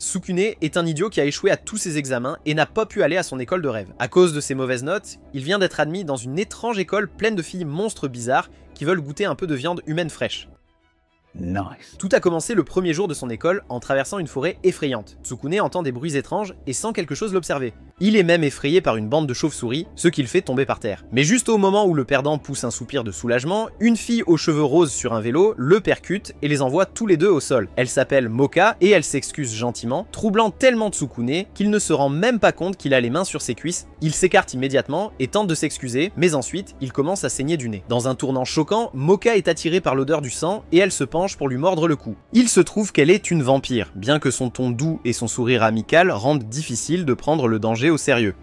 Sukune est un idiot qui a échoué à tous ses examens et n'a pas pu aller à son école de rêve. À cause de ses mauvaises notes, il vient d'être admis dans une étrange école pleine de filles monstres bizarres qui veulent goûter un peu de viande humaine fraîche. Nice. Tout a commencé le premier jour de son école en traversant une forêt effrayante. Tsukune entend des bruits étranges et sent quelque chose l'observer. Il est même effrayé par une bande de chauves-souris, ce qui le fait tomber par terre. Mais juste au moment où le perdant pousse un soupir de soulagement, une fille aux cheveux roses sur un vélo le percute et les envoie tous les deux au sol. Elle s'appelle Moka et elle s'excuse gentiment, troublant tellement Tsukune qu'il ne se rend même pas compte qu'il a les mains sur ses cuisses. Il s'écarte immédiatement et tente de s'excuser, mais ensuite, il commence à saigner du nez. Dans un tournant choquant, Moka est attirée par l'odeur du sang et elle se penche pour lui mordre le cou. Il se trouve qu'elle est une vampire, bien que son ton doux et son sourire amical rendent difficile de prendre le danger au sérieux.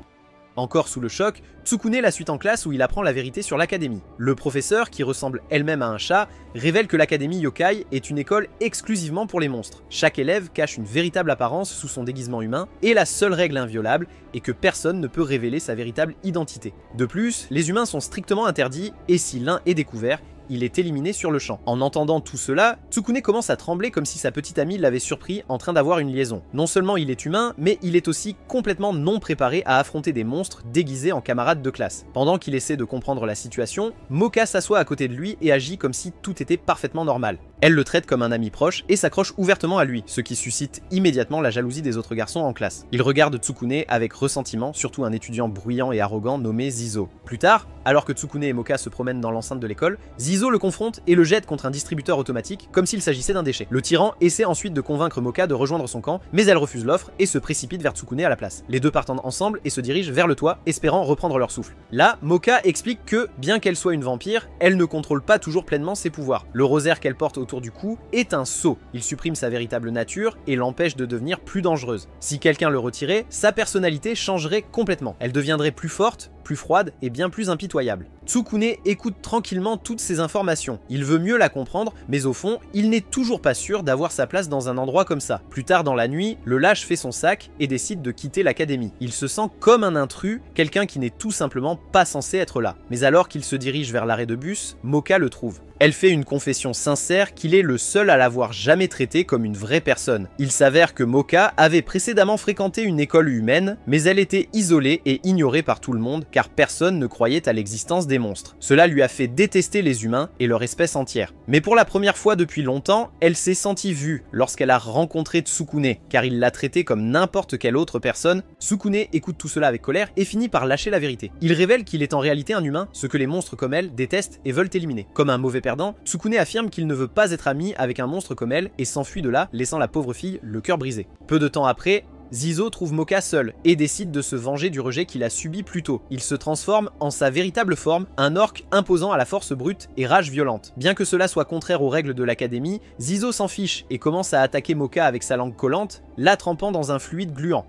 Encore sous le choc, Tsukune la suit en classe où il apprend la vérité sur l'académie. Le professeur, qui ressemble elle-même à un chat, révèle que l'académie Yokai est une école exclusivement pour les monstres. Chaque élève cache une véritable apparence sous son déguisement humain, et la seule règle inviolable est que personne ne peut révéler sa véritable identité. De plus, les humains sont strictement interdits, et si l'un est découvert, il est éliminé sur le champ. En entendant tout cela, Tsukune commence à trembler comme si sa petite amie l'avait surpris en train d'avoir une liaison. Non seulement il est humain, mais il est aussi complètement non préparé à affronter des monstres déguisés en camarades de classe. Pendant qu'il essaie de comprendre la situation, Moka s'assoit à côté de lui et agit comme si tout était parfaitement normal. Elle le traite comme un ami proche et s'accroche ouvertement à lui, ce qui suscite immédiatement la jalousie des autres garçons en classe. Il regarde Tsukune avec ressentiment, surtout un étudiant bruyant et arrogant nommé Zizo. Plus tard, alors que Tsukune et Moka se promènent dans l'enceinte de l'école, Zizo le confronte et le jette contre un distributeur automatique comme s'il s'agissait d'un déchet. Le tyran essaie ensuite de convaincre Moka de rejoindre son camp, mais elle refuse l'offre et se précipite vers Tsukune à la place. Les deux partent ensemble et se dirigent vers le toit, espérant reprendre leur souffle. Là, Moka explique que, bien qu'elle soit une vampire, elle ne contrôle pas toujours pleinement ses pouvoirs. Le rosaire qu'elle porte autour du cou est un sceau. Il supprime sa véritable nature et l'empêche de devenir plus dangereuse. Si quelqu'un le retirait, sa personnalité changerait complètement. Elle deviendrait plus forte, plus froide et bien plus impitoyable. Tsukune écoute tranquillement toutes ces informations. Il veut mieux la comprendre, mais au fond, il n'est toujours pas sûr d'avoir sa place dans un endroit comme ça. Plus tard dans la nuit, le lâche fait son sac et décide de quitter l'académie. Il se sent comme un intrus, quelqu'un qui n'est tout simplement pas censé être là. Mais alors qu'il se dirige vers l'arrêt de bus, Moka le trouve. Elle fait une confession sincère qu'il est le seul à l'avoir jamais traité comme une vraie personne. Il s'avère que Moka avait précédemment fréquenté une école humaine, mais elle était isolée et ignorée par tout le monde car personne ne croyait à l'existence des monstres. Cela lui a fait détester les humains et leur espèce entière. Mais pour la première fois depuis longtemps, elle s'est sentie vue lorsqu'elle a rencontré Tsukune, car il l'a traitée comme n'importe quelle autre personne. Tsukune écoute tout cela avec colère et finit par lâcher la vérité. Il révèle qu'il est en réalité un humain, ce que les monstres comme elle détestent et veulent éliminer. Comme un mauvais perdant, Tsukune affirme qu'il ne veut pas être ami avec un monstre comme elle et s'enfuit de là, laissant la pauvre fille le cœur brisé. Peu de temps après, Zizo trouve Moka seul et décide de se venger du rejet qu'il a subi plus tôt. Il se transforme en sa véritable forme, un orc imposant à la force brute et rage violente. Bien que cela soit contraire aux règles de l'académie, Zizo s'en fiche et commence à attaquer Moka avec sa langue collante, la trempant dans un fluide gluant.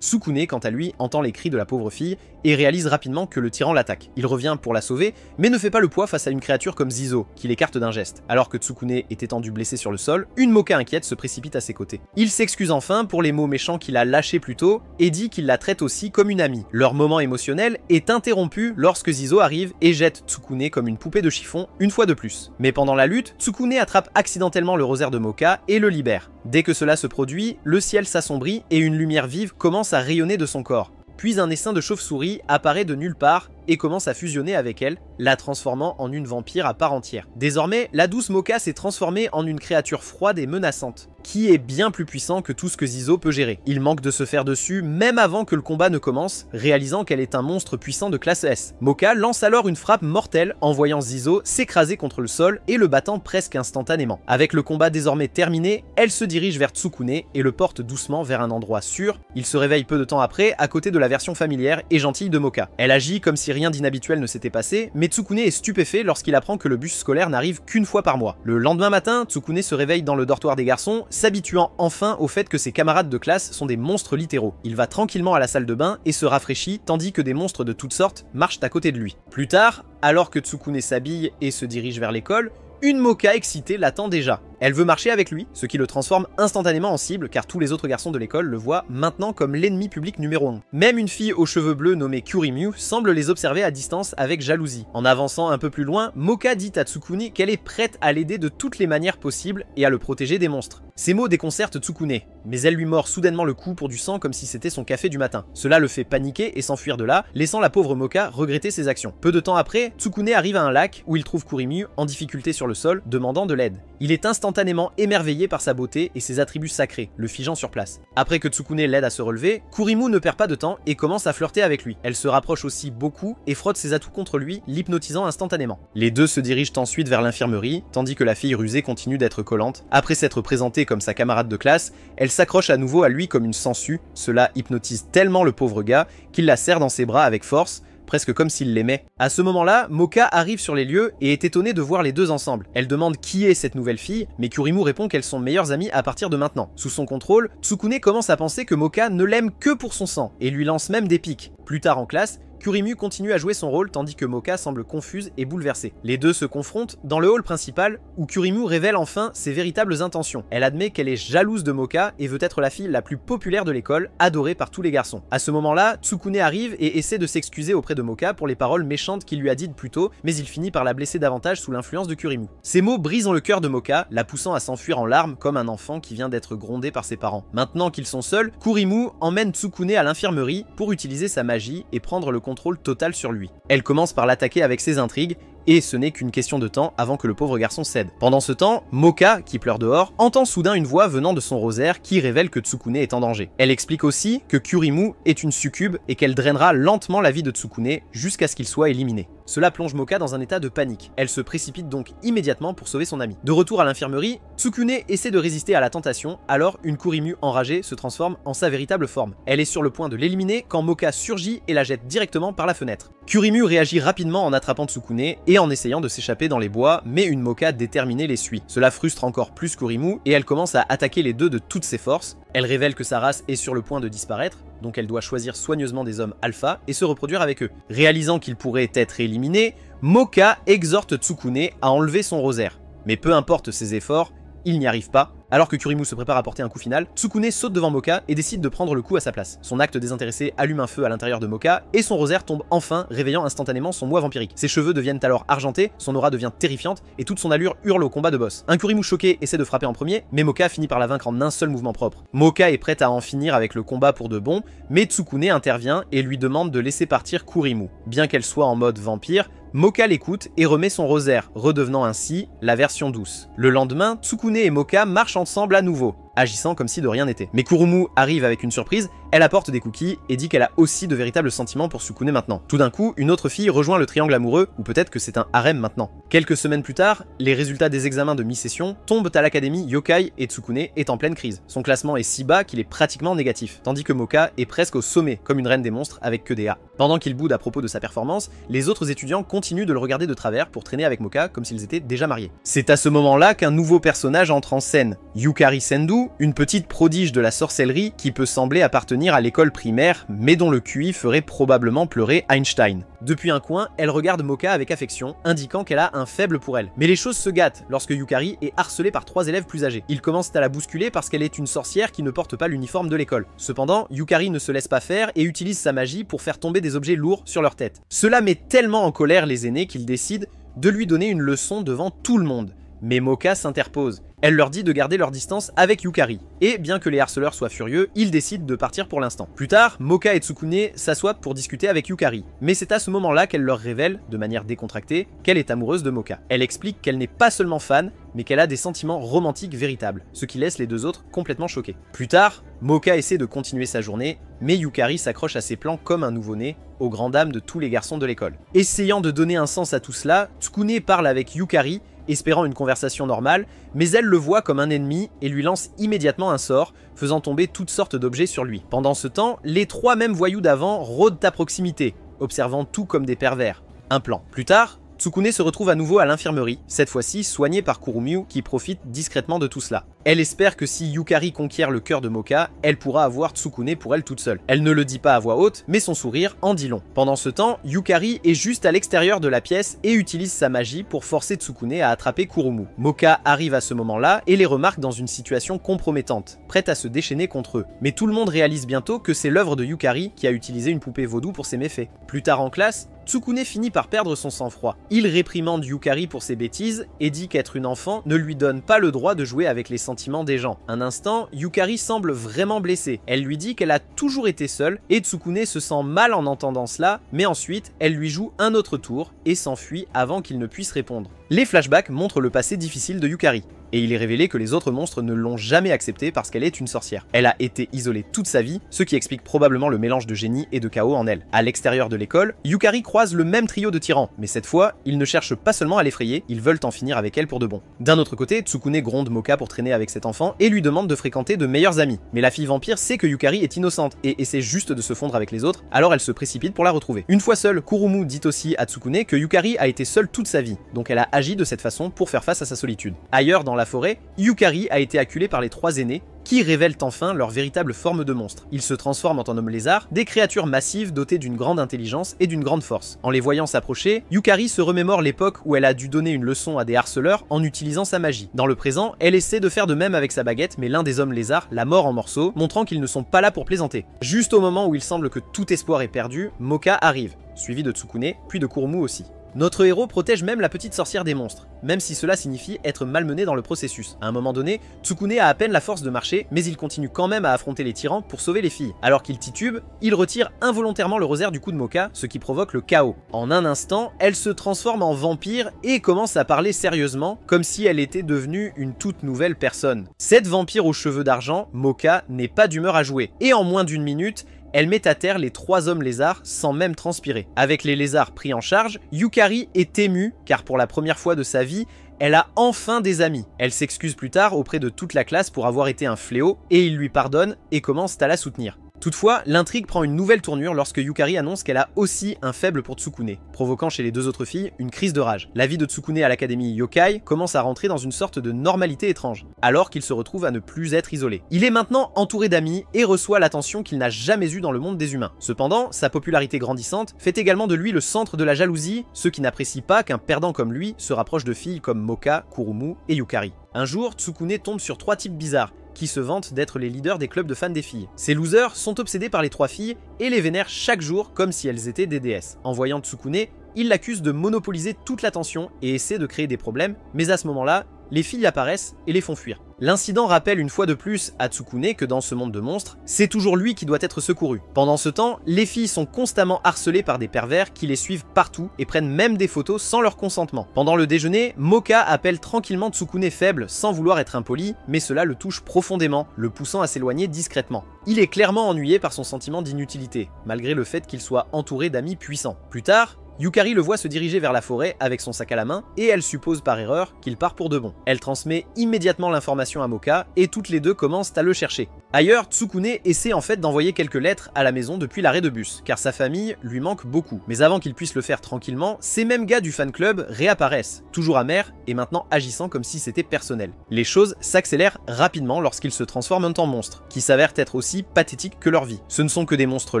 Tsukune, quant à lui, entend les cris de la pauvre fille et réalise rapidement que le tyran l'attaque. Il revient pour la sauver, mais ne fait pas le poids face à une créature comme Zizo, qui l'écarte d'un geste. Alors que Tsukune est étendu blessé sur le sol, une Moka inquiète se précipite à ses côtés. Il s'excuse enfin pour les mots méchants qu'il a lâchés plus tôt et dit qu'il la traite aussi comme une amie. Leur moment émotionnel est interrompu lorsque Zizo arrive et jette Tsukune comme une poupée de chiffon une fois de plus. Mais pendant la lutte, Tsukune attrape accidentellement le rosaire de Moka et le libère. Dès que cela se produit, le ciel s'assombrit et une lumière vive commence à rayonner de son corps. Puis un essaim de chauve-souris apparaît de nulle part et commence à fusionner avec elle, la transformant en une vampire à part entière. Désormais, la douce Moka s'est transformée en une créature froide et menaçante, qui est bien plus puissant que tout ce que Zizo peut gérer. Il manque de se faire dessus même avant que le combat ne commence, réalisant qu'elle est un monstre puissant de classe S. Moka lance alors une frappe mortelle en voyant Zizo s'écraser contre le sol et le battant presque instantanément. Avec le combat désormais terminé, elle se dirige vers Tsukune et le porte doucement vers un endroit sûr. Il se réveille peu de temps après à côté de la version familière et gentille de Moka. Elle agit comme si rien d'inhabituel ne s'était passé, mais Tsukune est stupéfait lorsqu'il apprend que le bus scolaire n'arrive qu'une fois par mois. Le lendemain matin, Tsukune se réveille dans le dortoir des garçons, s'habituant enfin au fait que ses camarades de classe sont des monstres littéraux. Il va tranquillement à la salle de bain et se rafraîchit tandis que des monstres de toutes sortes marchent à côté de lui. Plus tard, alors que Tsukune s'habille et se dirige vers l'école, une Moka excitée l'attend déjà. Elle veut marcher avec lui, ce qui le transforme instantanément en cible car tous les autres garçons de l'école le voient maintenant comme l'ennemi public numéro 1. Même une fille aux cheveux bleus nommée Kurimu semble les observer à distance avec jalousie. En avançant un peu plus loin, Moka dit à Tsukune qu'elle est prête à l'aider de toutes les manières possibles et à le protéger des monstres. Ces mots déconcertent Tsukune, mais elle lui mord soudainement le cou pour du sang comme si c'était son café du matin. Cela le fait paniquer et s'enfuir de là, laissant la pauvre Moka regretter ses actions. Peu de temps après, Tsukune arrive à un lac où il trouve Kurimu en difficulté sur le sol, demandant de l'aide. Il est instantanément émerveillé par sa beauté et ses attributs sacrés, le figeant sur place. Après que Tsukune l'aide à se relever, Kurimu ne perd pas de temps et commence à flirter avec lui. Elle se rapproche aussi beaucoup et frotte ses atouts contre lui, l'hypnotisant instantanément. Les deux se dirigent ensuite vers l'infirmerie, tandis que la fille rusée continue d'être collante. Après s'être présentée comme sa camarade de classe, elle s'accroche à nouveau à lui comme une sangsue. Cela hypnotise tellement le pauvre gars qu'il la serre dans ses bras avec force, presque comme s'il l'aimait. À ce moment-là, Moka arrive sur les lieux et est étonnée de voir les deux ensemble. Elle demande qui est cette nouvelle fille, mais Kurimu répond qu'elles sont meilleures amies à partir de maintenant. Sous son contrôle, Tsukune commence à penser que Moka ne l'aime que pour son sang, et lui lance même des piques. Plus tard en classe, Kurimu continue à jouer son rôle tandis que Moka semble confuse et bouleversée. Les deux se confrontent dans le hall principal où Kurimu révèle enfin ses véritables intentions. Elle admet qu'elle est jalouse de Moka et veut être la fille la plus populaire de l'école, adorée par tous les garçons. À ce moment-là, Tsukune arrive et essaie de s'excuser auprès de Moka pour les paroles méchantes qu'il lui a dites plus tôt, mais il finit par la blesser davantage sous l'influence de Kurimu. Ces mots brisent le cœur de Moka, la poussant à s'enfuir en larmes comme un enfant qui vient d'être grondé par ses parents. Maintenant qu'ils sont seuls, Kurimu emmène Tsukune à l'infirmerie pour utiliser sa magie et prendre le contrôle total sur lui. Elle commence par l'attaquer avec ses intrigues, et ce n'est qu'une question de temps avant que le pauvre garçon cède. Pendant ce temps, Moka, qui pleure dehors, entend soudain une voix venant de son rosaire qui révèle que Tsukune est en danger. Elle explique aussi que Kurimu est une succube et qu'elle drainera lentement la vie de Tsukune jusqu'à ce qu'il soit éliminé. Cela plonge Moka dans un état de panique. Elle se précipite donc immédiatement pour sauver son ami. De retour à l'infirmerie, Tsukune essaie de résister à la tentation, alors une Kurimu enragée se transforme en sa véritable forme. Elle est sur le point de l'éliminer quand Moka surgit et la jette directement par la fenêtre. Kurimu réagit rapidement en attrapant Tsukune et en essayant de s'échapper dans les bois, mais une Moka déterminée les suit. Cela frustre encore plus Kurimu et elle commence à attaquer les deux de toutes ses forces. Elle révèle que sa race est sur le point de disparaître, donc elle doit choisir soigneusement des hommes alpha et se reproduire avec eux. Réalisant qu'il pourrait être éliminé, Moka exhorte Tsukune à enlever son rosaire. Mais peu importe ses efforts, il n'y arrive pas. Alors que Kurimu se prépare à porter un coup final, Tsukune saute devant Moka et décide de prendre le coup à sa place. Son acte désintéressé allume un feu à l'intérieur de Moka et son rosaire tombe enfin, réveillant instantanément son moi vampirique. Ses cheveux deviennent alors argentés, son aura devient terrifiante et toute son allure hurle au combat de boss. Un Kurimu choqué essaie de frapper en premier, mais Moka finit par la vaincre en un seul mouvement propre. Moka est prête à en finir avec le combat pour de bon, mais Tsukune intervient et lui demande de laisser partir Kurimu. Bien qu'elle soit en mode vampire, Moka l'écoute et remet son rosaire, redevenant ainsi la version douce. Le lendemain, Tsukune et Moka marchent ensemble à nouveau, agissant comme si de rien n'était. Mais Kurimu arrive avec une surprise, elle apporte des cookies et dit qu'elle a aussi de véritables sentiments pour Tsukune maintenant. Tout d'un coup, une autre fille rejoint le triangle amoureux, ou peut-être que c'est un harem maintenant. Quelques semaines plus tard, les résultats des examens de mi-session tombent à l'académie Yokai et Tsukune est en pleine crise. Son classement est si bas qu'il est pratiquement négatif, tandis que Moka est presque au sommet, comme une reine des monstres avec que des A. Pendant qu'il boude à propos de sa performance, les autres étudiants continuent de le regarder de travers pour traîner avec Moka comme s'ils étaient déjà mariés. C'est à ce moment-là qu'un nouveau personnage entre en scène. Yukari Sendu, une petite prodige de la sorcellerie qui peut sembler appartenir à l'école primaire, mais dont le QI ferait probablement pleurer Einstein. Depuis un coin, elle regarde Moka avec affection, indiquant qu'elle a un faible pour elle. Mais les choses se gâtent lorsque Yukari est harcelée par 3 élèves plus âgés. Ils commencent à la bousculer parce qu'elle est une sorcière qui ne porte pas l'uniforme de l'école. Cependant, Yukari ne se laisse pas faire et utilise sa magie pour faire tomber des objets lourds sur leur tête. Cela met tellement en colère les aînés qu'ils décident de lui donner une leçon devant tout le monde. Mais Moka s'interpose. Elle leur dit de garder leur distance avec Yukari. Et bien que les harceleurs soient furieux, ils décident de partir pour l'instant. Plus tard, Moka et Tsukune s'assoient pour discuter avec Yukari. Mais c'est à ce moment-là qu'elle leur révèle, de manière décontractée, qu'elle est amoureuse de Moka. Elle explique qu'elle n'est pas seulement fan, mais qu'elle a des sentiments romantiques véritables, ce qui laisse les deux autres complètement choqués. Plus tard, Moka essaie de continuer sa journée, mais Yukari s'accroche à ses plans comme un nouveau-né, aux grandes dames de tous les garçons de l'école. Essayant de donner un sens à tout cela, Tsukune parle avec Yukari, espérant une conversation normale, mais elle le voit comme un ennemi et lui lance immédiatement un sort, faisant tomber toutes sortes d'objets sur lui. Pendant ce temps, les 3 mêmes voyous d'avant rôdent à proximité, observant tout comme des pervers. Un plan. Plus tard, Tsukune se retrouve à nouveau à l'infirmerie, cette fois-ci soignée par Kurumyu qui profite discrètement de tout cela. Elle espère que si Yukari conquiert le cœur de Moka, elle pourra avoir Tsukune pour elle toute seule. Elle ne le dit pas à voix haute, mais son sourire en dit long. Pendant ce temps, Yukari est juste à l'extérieur de la pièce et utilise sa magie pour forcer Tsukune à attraper Kurumu. Moka arrive à ce moment-là et les remarque dans une situation compromettante, prête à se déchaîner contre eux. Mais tout le monde réalise bientôt que c'est l'œuvre de Yukari qui a utilisé une poupée vaudou pour ses méfaits. Plus tard en classe, Tsukune finit par perdre son sang-froid. Il réprimande Yukari pour ses bêtises et dit qu'être une enfant ne lui donne pas le droit de jouer avec les sentiments des gens. Un instant, Yukari semble vraiment blessée. Elle lui dit qu'elle a toujours été seule et Tsukune se sent mal en entendant cela, mais ensuite, elle lui joue un autre tour et s'enfuit avant qu'il ne puisse répondre. Les flashbacks montrent le passé difficile de Yukari. Et il est révélé que les autres monstres ne l'ont jamais acceptée parce qu'elle est une sorcière. Elle a été isolée toute sa vie, ce qui explique probablement le mélange de génie et de chaos en elle. À l'extérieur de l'école, Yukari croise le même trio de tyrans, mais cette fois, ils ne cherchent pas seulement à l'effrayer, ils veulent en finir avec elle pour de bon. D'un autre côté, Tsukune gronde Moka pour traîner avec cet enfant et lui demande de fréquenter de meilleurs amis. Mais la fille vampire sait que Yukari est innocente et essaie juste de se fondre avec les autres, alors elle se précipite pour la retrouver. Une fois seule, Kurumu dit aussi à Tsukune que Yukari a été seule toute sa vie, donc elle a agi de cette façon pour faire face à sa solitude. Ailleurs dans la forêt, Yukari a été acculée par les trois aînés, qui révèlent enfin leur véritable forme de monstre. Ils se transforment en hommes lézards, des créatures massives dotées d'une grande intelligence et d'une grande force. En les voyant s'approcher, Yukari se remémore l'époque où elle a dû donner une leçon à des harceleurs en utilisant sa magie. Dans le présent, elle essaie de faire de même avec sa baguette, mais l'un des hommes lézards la mord en morceaux, montrant qu'ils ne sont pas là pour plaisanter. Juste au moment où il semble que tout espoir est perdu, Moka arrive, suivi de Tsukune, puis de Kurumu aussi. Notre héros protège même la petite sorcière des monstres, même si cela signifie être malmené dans le processus. À un moment donné, Tsukune a à peine la force de marcher, mais il continue quand même à affronter les tyrans pour sauver les filles. Alors qu'il titube, il retire involontairement le rosaire du cou de Moka, ce qui provoque le chaos. En un instant, elle se transforme en vampire et commence à parler sérieusement, comme si elle était devenue une toute nouvelle personne. Cette vampire aux cheveux d'argent, Moka, n'est pas d'humeur à jouer, et en moins d'une minute, elle met à terre les trois hommes lézards sans même transpirer. Avec les lézards pris en charge, Yukari est émue car pour la première fois de sa vie, elle a enfin des amis. Elle s'excuse plus tard auprès de toute la classe pour avoir été un fléau et ils lui pardonnent et commencent à la soutenir. Toutefois, l'intrigue prend une nouvelle tournure lorsque Yukari annonce qu'elle a aussi un faible pour Tsukune, provoquant chez les deux autres filles une crise de rage. La vie de Tsukune à l'académie Yokai commence à rentrer dans une sorte de normalité étrange, alors qu'il se retrouve à ne plus être isolé. Il est maintenant entouré d'amis et reçoit l'attention qu'il n'a jamais eue dans le monde des humains. Cependant, sa popularité grandissante fait également de lui le centre de la jalousie, ceux qui n'apprécient pas qu'un perdant comme lui se rapproche de filles comme Moka, Kurumu et Yukari. Un jour, Tsukune tombe sur trois types bizarres, qui se vantent d'être les leaders des clubs de fans des filles. Ces losers sont obsédés par les trois filles et les vénèrent chaque jour comme si elles étaient des déesses. En voyant Tsukune, ils l'accusent de monopoliser toute l'attention et essaient de créer des problèmes, mais à ce moment-là, les filles apparaissent et les font fuir. L'incident rappelle une fois de plus à Tsukune que dans ce monde de monstres, c'est toujours lui qui doit être secouru. Pendant ce temps, les filles sont constamment harcelées par des pervers qui les suivent partout et prennent même des photos sans leur consentement. Pendant le déjeuner, Moka appelle tranquillement Tsukune faible sans vouloir être impoli, mais cela le touche profondément, le poussant à s'éloigner discrètement. Il est clairement ennuyé par son sentiment d'inutilité, malgré le fait qu'il soit entouré d'amis puissants. Plus tard, Yukari le voit se diriger vers la forêt avec son sac à la main et elle suppose par erreur qu'il part pour de bon. Elle transmet immédiatement l'information à Moka et toutes les deux commencent à le chercher. Ailleurs, Tsukune essaie en fait d'envoyer quelques lettres à la maison depuis l'arrêt de bus, car sa famille lui manque beaucoup. Mais avant qu'il puisse le faire tranquillement, ces mêmes gars du fan club réapparaissent, toujours amers et maintenant agissant comme si c'était personnel. Les choses s'accélèrent rapidement lorsqu'ils se transforment en monstres, qui s'avèrent être aussi pathétiques que leur vie. Ce ne sont que des monstres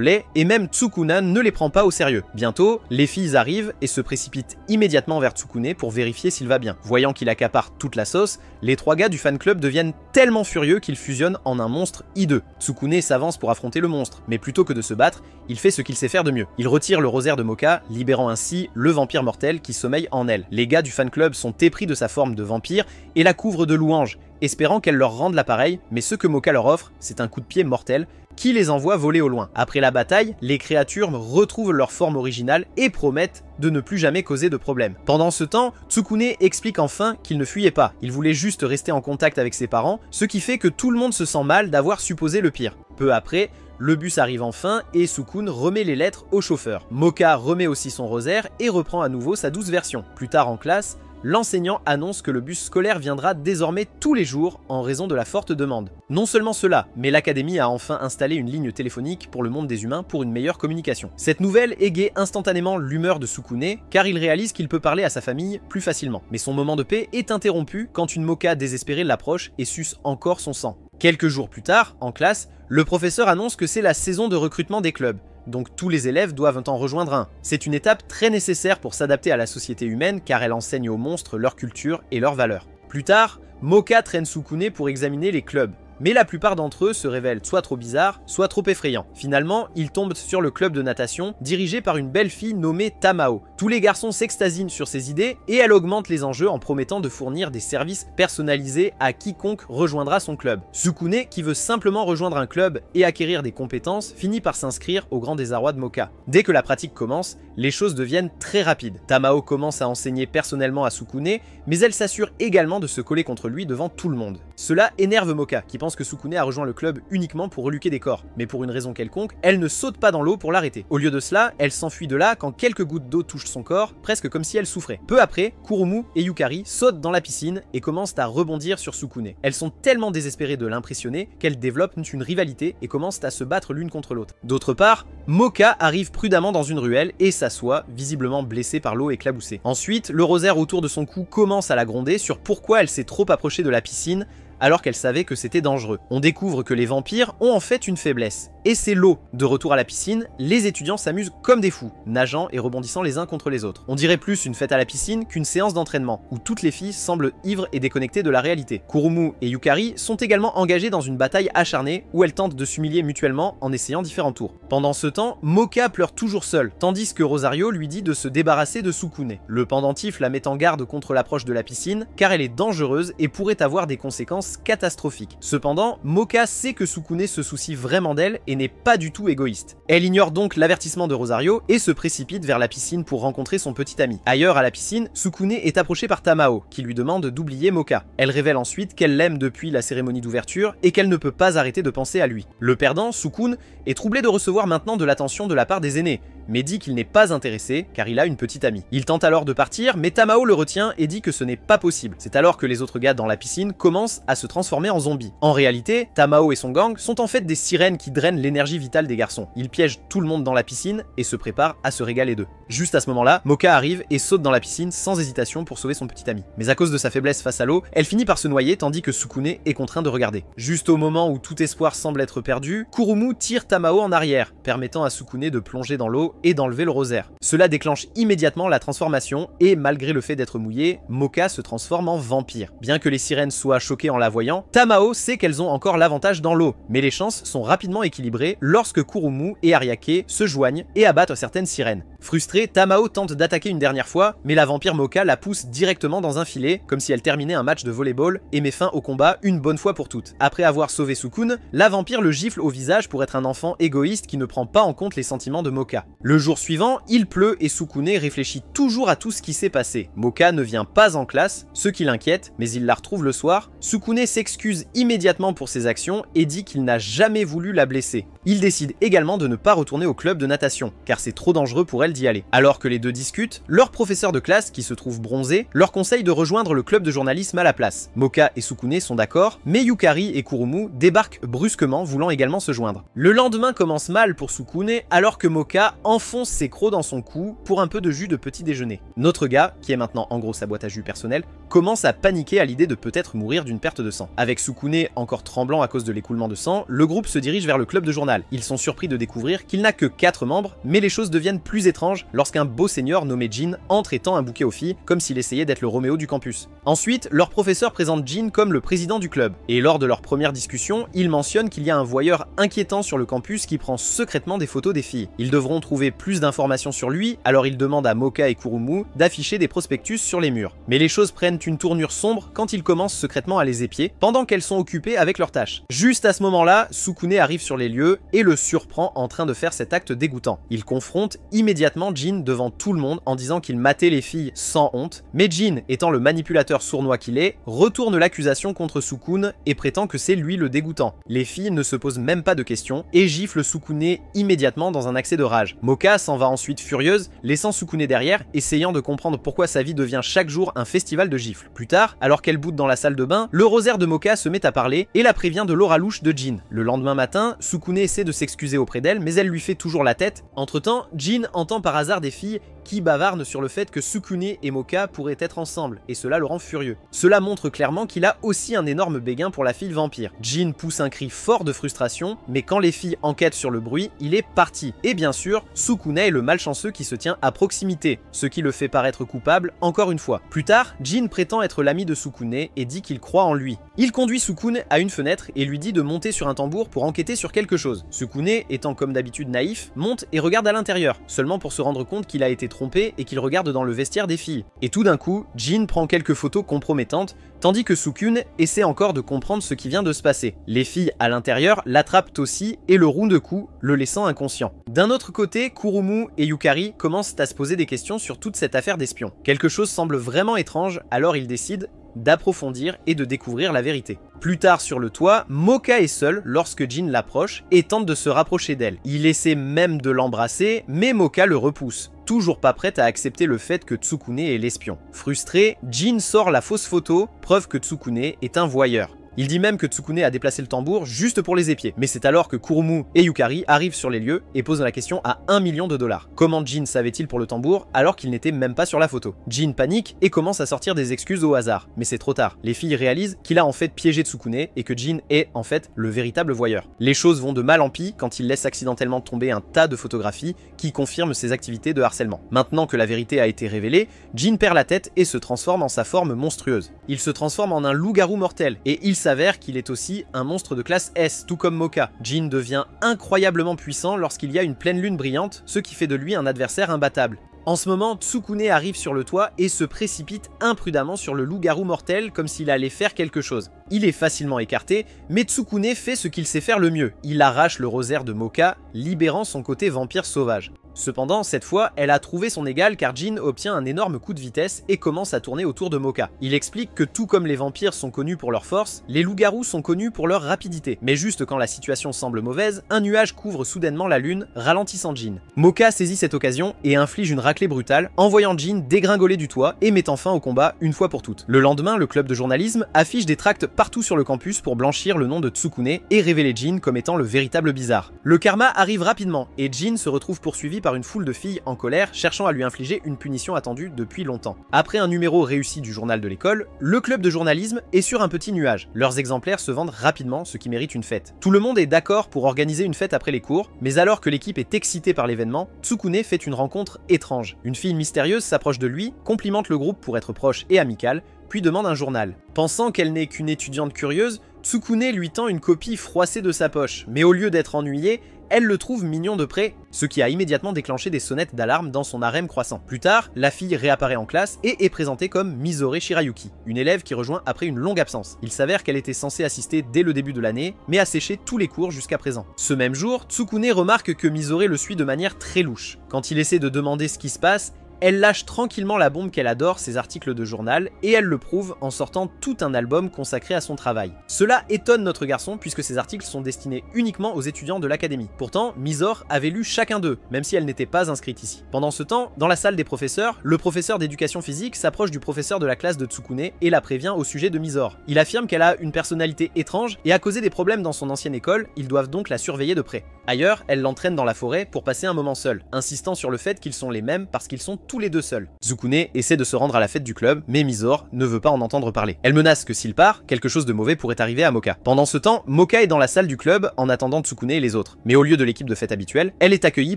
laids et même Tsukuna ne les prend pas au sérieux. Bientôt, les filles arrivent et se précipitent immédiatement vers Tsukune pour vérifier s'il va bien. Voyant qu'il accapare toute la sauce, les trois gars du fan club deviennent tellement furieux qu'ils fusionnent en un monstre hideux. Tsukune s'avance pour affronter le monstre, mais plutôt que de se battre, il fait ce qu'il sait faire de mieux. Il retire le rosaire de Moka, libérant ainsi le vampire mortel qui sommeille en elle. Les gars du fan club sont épris de sa forme de vampire et la couvrent de louanges, espérant qu'elle leur rende l'appareil, mais ce que Moka leur offre, c'est un coup de pied mortel qui les envoie voler au loin. Après la bataille, les créatures retrouvent leur forme originale et promettent de ne plus jamais causer de problème. Pendant ce temps, Tsukune explique enfin qu'il ne fuyait pas, il voulait juste rester en contact avec ses parents, ce qui fait que tout le monde se sent mal d'avoir supposé le pire. Peu après, le bus arrive enfin et Sukune remet les lettres au chauffeur. Moka remet aussi son rosaire et reprend à nouveau sa douce version. Plus tard en classe, l'enseignant annonce que le bus scolaire viendra désormais tous les jours en raison de la forte demande. Non seulement cela, mais l'académie a enfin installé une ligne téléphonique pour le monde des humains pour une meilleure communication. Cette nouvelle égaye instantanément l'humeur de Sukune, car il réalise qu'il peut parler à sa famille plus facilement. Mais son moment de paix est interrompu quand une Moka désespérée l'approche et suce encore son sang. Quelques jours plus tard, en classe, le professeur annonce que c'est la saison de recrutement des clubs, donc tous les élèves doivent en rejoindre un. C'est une étape très nécessaire pour s'adapter à la société humaine car elle enseigne aux monstres leur culture et leurs valeurs. Plus tard, Moka traîne Sukune pour examiner les clubs. Mais la plupart d'entre eux se révèlent soit trop bizarres, soit trop effrayants. Finalement, ils tombent sur le club de natation, dirigé par une belle fille nommée Tamao. Tous les garçons s'extasient sur ses idées, et elle augmente les enjeux en promettant de fournir des services personnalisés à quiconque rejoindra son club. Sukune, qui veut simplement rejoindre un club et acquérir des compétences, finit par s'inscrire au grand désarroi de Moka. Dès que la pratique commence, les choses deviennent très rapides. Tamao commence à enseigner personnellement à Sukune, mais elle s'assure également de se coller contre lui devant tout le monde. Cela énerve Moka, qui pense que Sukune a rejoint le club uniquement pour reluquer des corps, mais pour une raison quelconque, elle ne saute pas dans l'eau pour l'arrêter. Au lieu de cela, elle s'enfuit de là quand quelques gouttes d'eau touchent son corps, presque comme si elle souffrait. Peu après, Kurumu et Yukari sautent dans la piscine et commencent à rebondir sur Sukune. Elles sont tellement désespérées de l'impressionner qu'elles développent une rivalité et commencent à se battre l'une contre l'autre. D'autre part, Moka arrive prudemment dans une ruelle et s'assoit, visiblement blessée par l'eau éclaboussée. Ensuite, le rosaire autour de son cou commence à la gronder sur pourquoi elle s'est trop approchée de la piscine alors qu'elle savait que c'était dangereux. On découvre que les vampires ont en fait une faiblesse, et c'est l'eau. De retour à la piscine, les étudiants s'amusent comme des fous, nageant et rebondissant les uns contre les autres. On dirait plus une fête à la piscine qu'une séance d'entraînement, où toutes les filles semblent ivres et déconnectées de la réalité. Kurumu et Yukari sont également engagées dans une bataille acharnée, où elles tentent de s'humilier mutuellement en essayant différents tours. Pendant ce temps, Moka pleure toujours seule, tandis que Rosario lui dit de se débarrasser de Sukune. Le pendentif la met en garde contre l'approche de la piscine, car elle est dangereuse et pourrait avoir des conséquences catastrophique. Cependant, Moka sait que Sukune se soucie vraiment d'elle et n'est pas du tout égoïste. Elle ignore donc l'avertissement de Rosario et se précipite vers la piscine pour rencontrer son petit ami. Ailleurs à la piscine, Sukune est approchée par Tamao, qui lui demande d'oublier Moka. Elle révèle ensuite qu'elle l'aime depuis la cérémonie d'ouverture et qu'elle ne peut pas arrêter de penser à lui. Le perdant, Sukune, est troublé de recevoir maintenant de l'attention de la part des aînés, mais dit qu'il n'est pas intéressé car il a une petite amie. Il tente alors de partir, mais Tamao le retient et dit que ce n'est pas possible. C'est alors que les autres gars dans la piscine commencent à se transformer en zombies. En réalité, Tamao et son gang sont en fait des sirènes qui drainent l'énergie vitale des garçons. Ils piègent tout le monde dans la piscine et se préparent à se régaler d'eux. Juste à ce moment-là, Moka arrive et saute dans la piscine sans hésitation pour sauver son petit ami. Mais à cause de sa faiblesse face à l'eau, elle finit par se noyer tandis que Sukune est contraint de regarder. Juste au moment où tout espoir semble être perdu, Kurumu tire Tamao en arrière, permettant à Sukune de plonger dans l'eau et d'enlever le rosaire. Cela déclenche immédiatement la transformation et malgré le fait d'être mouillé, Moka se transforme en vampire. Bien que les sirènes soient choquées en la voyant, Tamao sait qu'elles ont encore l'avantage dans l'eau, mais les chances sont rapidement équilibrées lorsque Kurumu et Ariake se joignent et abattent certaines sirènes. Frustrée, Tamao tente d'attaquer une dernière fois, mais la vampire Moka la pousse directement dans un filet, comme si elle terminait un match de volleyball et met fin au combat une bonne fois pour toutes. Après avoir sauvé Sukune, la vampire le gifle au visage pour être un enfant égoïste qui ne prend pas en compte les sentiments de Moka. Le jour suivant, il pleut et Sukune réfléchit toujours à tout ce qui s'est passé. Moka ne vient pas en classe, ce qui l'inquiète, mais il la retrouve le soir. Sukune s'excuse immédiatement pour ses actions et dit qu'il n'a jamais voulu la blesser. Il décide également de ne pas retourner au club de natation, car c'est trop dangereux pour elle d'y aller. Alors que les deux discutent, leur professeur de classe, qui se trouve bronzé, leur conseille de rejoindre le club de journalisme à la place. Moka et Sukune sont d'accord, mais Yukari et Kurumu débarquent brusquement, voulant également se joindre. Le lendemain commence mal pour Sukune, alors que Moka enfonce ses crocs dans son cou pour un peu de jus de petit déjeuner. Notre gars, qui est maintenant en gros sa boîte à jus personnelle, commence à paniquer à l'idée de peut-être mourir d'une perte de sang. Avec Sukune encore tremblant à cause de l'écoulement de sang, le groupe se dirige vers le club de journal. Ils sont surpris de découvrir qu'il n'a que 4 membres, mais les choses deviennent plus étranges lorsqu'un beau seigneur nommé Jin entre et tend un bouquet aux filles, comme s'il essayait d'être le Roméo du campus. Ensuite, leur professeur présente Jin comme le président du club, et lors de leur première discussion, il mentionne qu'il y a un voyeur inquiétant sur le campus qui prend secrètement des photos des filles. Ils devront trouver plus d'informations sur lui, alors il demande à Moka et Kurumu d'afficher des prospectus sur les murs. Mais les choses prennent une tournure sombre quand ils commencent secrètement à les épier, pendant qu'elles sont occupées avec leurs tâches. Juste à ce moment-là, Sukune arrive sur les lieux et le surprend en train de faire cet acte dégoûtant. Il confronte immédiatement Jin devant tout le monde en disant qu'il matait les filles sans honte, mais Jin, étant le manipulateur sournois qu'il est, retourne l'accusation contre Sukune et prétend que c'est lui le dégoûtant. Les filles ne se posent même pas de questions et giflent Sukune immédiatement dans un accès de rage. Moka s'en va ensuite furieuse, laissant Tsukune derrière, essayant de comprendre pourquoi sa vie devient chaque jour un festival de gifles. Plus tard, alors qu'elle boude dans la salle de bain, le rosaire de Moka se met à parler et la prévient de l'aura louche de Jin. Le lendemain matin, Tsukune essaie de s'excuser auprès d'elle, mais elle lui fait toujours la tête. Entre-temps, Jin entend par hasard des filles qui bavardent sur le fait que Tsukune et Moka pourraient être ensemble, et cela le rend furieux. Cela montre clairement qu'il a aussi un énorme béguin pour la fille vampire. Jin pousse un cri fort de frustration, mais quand les filles enquêtent sur le bruit, il est parti. Et bien sûr, Tsukune est le malchanceux qui se tient à proximité, ce qui le fait paraître coupable encore une fois. Plus tard, Jin prétend être l'ami de Tsukune et dit qu'il croit en lui. Il conduit Tsukune à une fenêtre et lui dit de monter sur un tambour pour enquêter sur quelque chose. Tsukune, étant comme d'habitude naïf, monte et regarde à l'intérieur, seulement pour se rendre compte qu'il a été trompé et qu'il regarde dans le vestiaire des filles. Et tout d'un coup, Jin prend quelques photos compromettantes, tandis que Tsukune essaie encore de comprendre ce qui vient de se passer. Les filles à l'intérieur l'attrapent aussi et le roulent de coups, le laissant inconscient. D'un autre côté, Kurumu et Yukari commencent à se poser des questions sur toute cette affaire d'espion. Quelque chose semble vraiment étrange, alors ils décident d'approfondir et de découvrir la vérité. Plus tard sur le toit, Moka est seul lorsque Jin l'approche et tente de se rapprocher d'elle. Il essaie même de l'embrasser, mais Moka le repousse, toujours pas prête à accepter le fait que Tsukune est l'espion. Frustré, Jin sort la fausse photo, preuve que Tsukune est un voyeur. Il dit même que Tsukune a déplacé le tambour juste pour les épier, mais c'est alors que Kurumu et Yukari arrivent sur les lieux et posent la question à 1 million de dollars. Comment Jin savait-il pour le tambour alors qu'il n'était même pas sur la photo? Jin panique et commence à sortir des excuses au hasard, mais c'est trop tard. Les filles réalisent qu'il a en fait piégé Tsukune et que Jin est en fait le véritable voyeur. Les choses vont de mal en pis quand il laisse accidentellement tomber un tas de photographies qui confirment ses activités de harcèlement. Maintenant que la vérité a été révélée, Jin perd la tête et se transforme en sa forme monstrueuse. Il se transforme en un loup-garou mortel et il s'avère qu'il est aussi un monstre de classe S, tout comme Moka. Jin devient incroyablement puissant lorsqu'il y a une pleine lune brillante, ce qui fait de lui un adversaire imbattable. En ce moment, Tsukune arrive sur le toit et se précipite imprudemment sur le loup-garou mortel comme s'il allait faire quelque chose. Il est facilement écarté, mais Tsukune fait ce qu'il sait faire le mieux. Il arrache le rosaire de Moka, libérant son côté vampire sauvage. Cependant, cette fois, elle a trouvé son égal car Jin obtient un énorme coup de vitesse et commence à tourner autour de Moka. Il explique que tout comme les vampires sont connus pour leur force, les loups-garous sont connus pour leur rapidité. Mais juste quand la situation semble mauvaise, un nuage couvre soudainement la lune, ralentissant Jin. Moka saisit cette occasion et inflige une raclée brutale, envoyant Jin dégringoler du toit et mettant fin au combat une fois pour toutes. Le lendemain, le club de journalisme affiche des tracts partout sur le campus pour blanchir le nom de Tsukune et révéler Jin comme étant le véritable bizarre. Le karma arrive rapidement et Jin se retrouve poursuivi par une foule de filles en colère cherchant à lui infliger une punition attendue depuis longtemps. Après un numéro réussi du journal de l'école, le club de journalisme est sur un petit nuage. Leurs exemplaires se vendent rapidement, ce qui mérite une fête. Tout le monde est d'accord pour organiser une fête après les cours, mais alors que l'équipe est excitée par l'événement, Tsukune fait une rencontre étrange. Une fille mystérieuse s'approche de lui, complimente le groupe pour être proche et amical, puis demande un journal. Pensant qu'elle n'est qu'une étudiante curieuse, Tsukune lui tend une copie froissée de sa poche, mais au lieu d'être ennuyée, elle le trouve mignon de près, ce qui a immédiatement déclenché des sonnettes d'alarme dans son harem croissant. Plus tard, la fille réapparaît en classe et est présentée comme Misore Shirayuki, une élève qui rejoint après une longue absence. Il s'avère qu'elle était censée assister dès le début de l'année, mais a séché tous les cours jusqu'à présent. Ce même jour, Tsukune remarque que Misore le suit de manière très louche. Quand il essaie de demander ce qui se passe, elle lâche tranquillement la bombe qu'elle adore, ses articles de journal, et elle le prouve en sortant tout un album consacré à son travail. Cela étonne notre garçon puisque ces articles sont destinés uniquement aux étudiants de l'académie. Pourtant, Misore avait lu chacun d'eux, même si elle n'était pas inscrite ici. Pendant ce temps, dans la salle des professeurs, le professeur d'éducation physique s'approche du professeur de la classe de Tsukune et la prévient au sujet de Misore. Il affirme qu'elle a une personnalité étrange et a causé des problèmes dans son ancienne école, ils doivent donc la surveiller de près. Ailleurs, elle l'entraîne dans la forêt pour passer un moment seul, insistant sur le fait qu'ils sont les mêmes parce qu'ils sont tous les deux seuls. Tsukune essaie de se rendre à la fête du club, mais Misore ne veut pas en entendre parler. Elle menace que s'il part, quelque chose de mauvais pourrait arriver à Moka. Pendant ce temps, Moka est dans la salle du club en attendant Tsukune et les autres. Mais au lieu de l'équipe de fête habituelle, elle est accueillie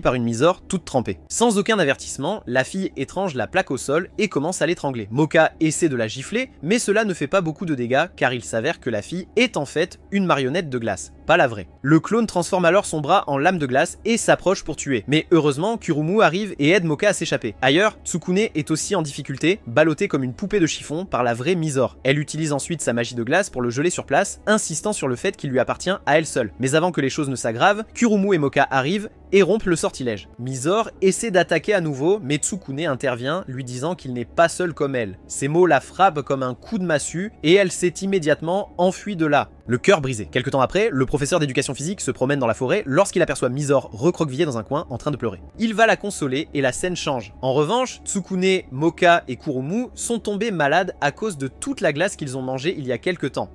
par une Misore toute trempée. Sans aucun avertissement, la fille étrange la plaque au sol et commence à l'étrangler. Moka essaie de la gifler, mais cela ne fait pas beaucoup de dégâts car il s'avère que la fille est en fait une marionnette de glace, pas la vraie. Le clone transforme alors son bras en lame de glace et s'approche pour tuer. Mais heureusement, Kurumu arrive et aide Moka à s'échapper. Ailleurs, Tsukune est aussi en difficulté, ballottée comme une poupée de chiffon par la vraie Misore. Elle utilise ensuite sa magie de glace pour le geler sur place, insistant sur le fait qu'il lui appartient à elle seule. Mais avant que les choses ne s'aggravent, Kurumu et Moka arrivent et rompent le sortilège. Misore essaie d'attaquer à nouveau, mais Tsukune intervient, lui disant qu'il n'est pas seul comme elle. Ces mots la frappent comme un coup de massue et elle s'est immédiatement enfuie de là. le cœur brisé. Quelque temps après, le professeur d'éducation physique se promène dans la forêt lorsqu'il aperçoit Misor recroquevillée dans un coin en train de pleurer. Il va la consoler et la scène change. En revanche, Tsukune, Moka et Kurumu sont tombés malades à cause de toute la glace qu'ils ont mangée il y a quelque temps.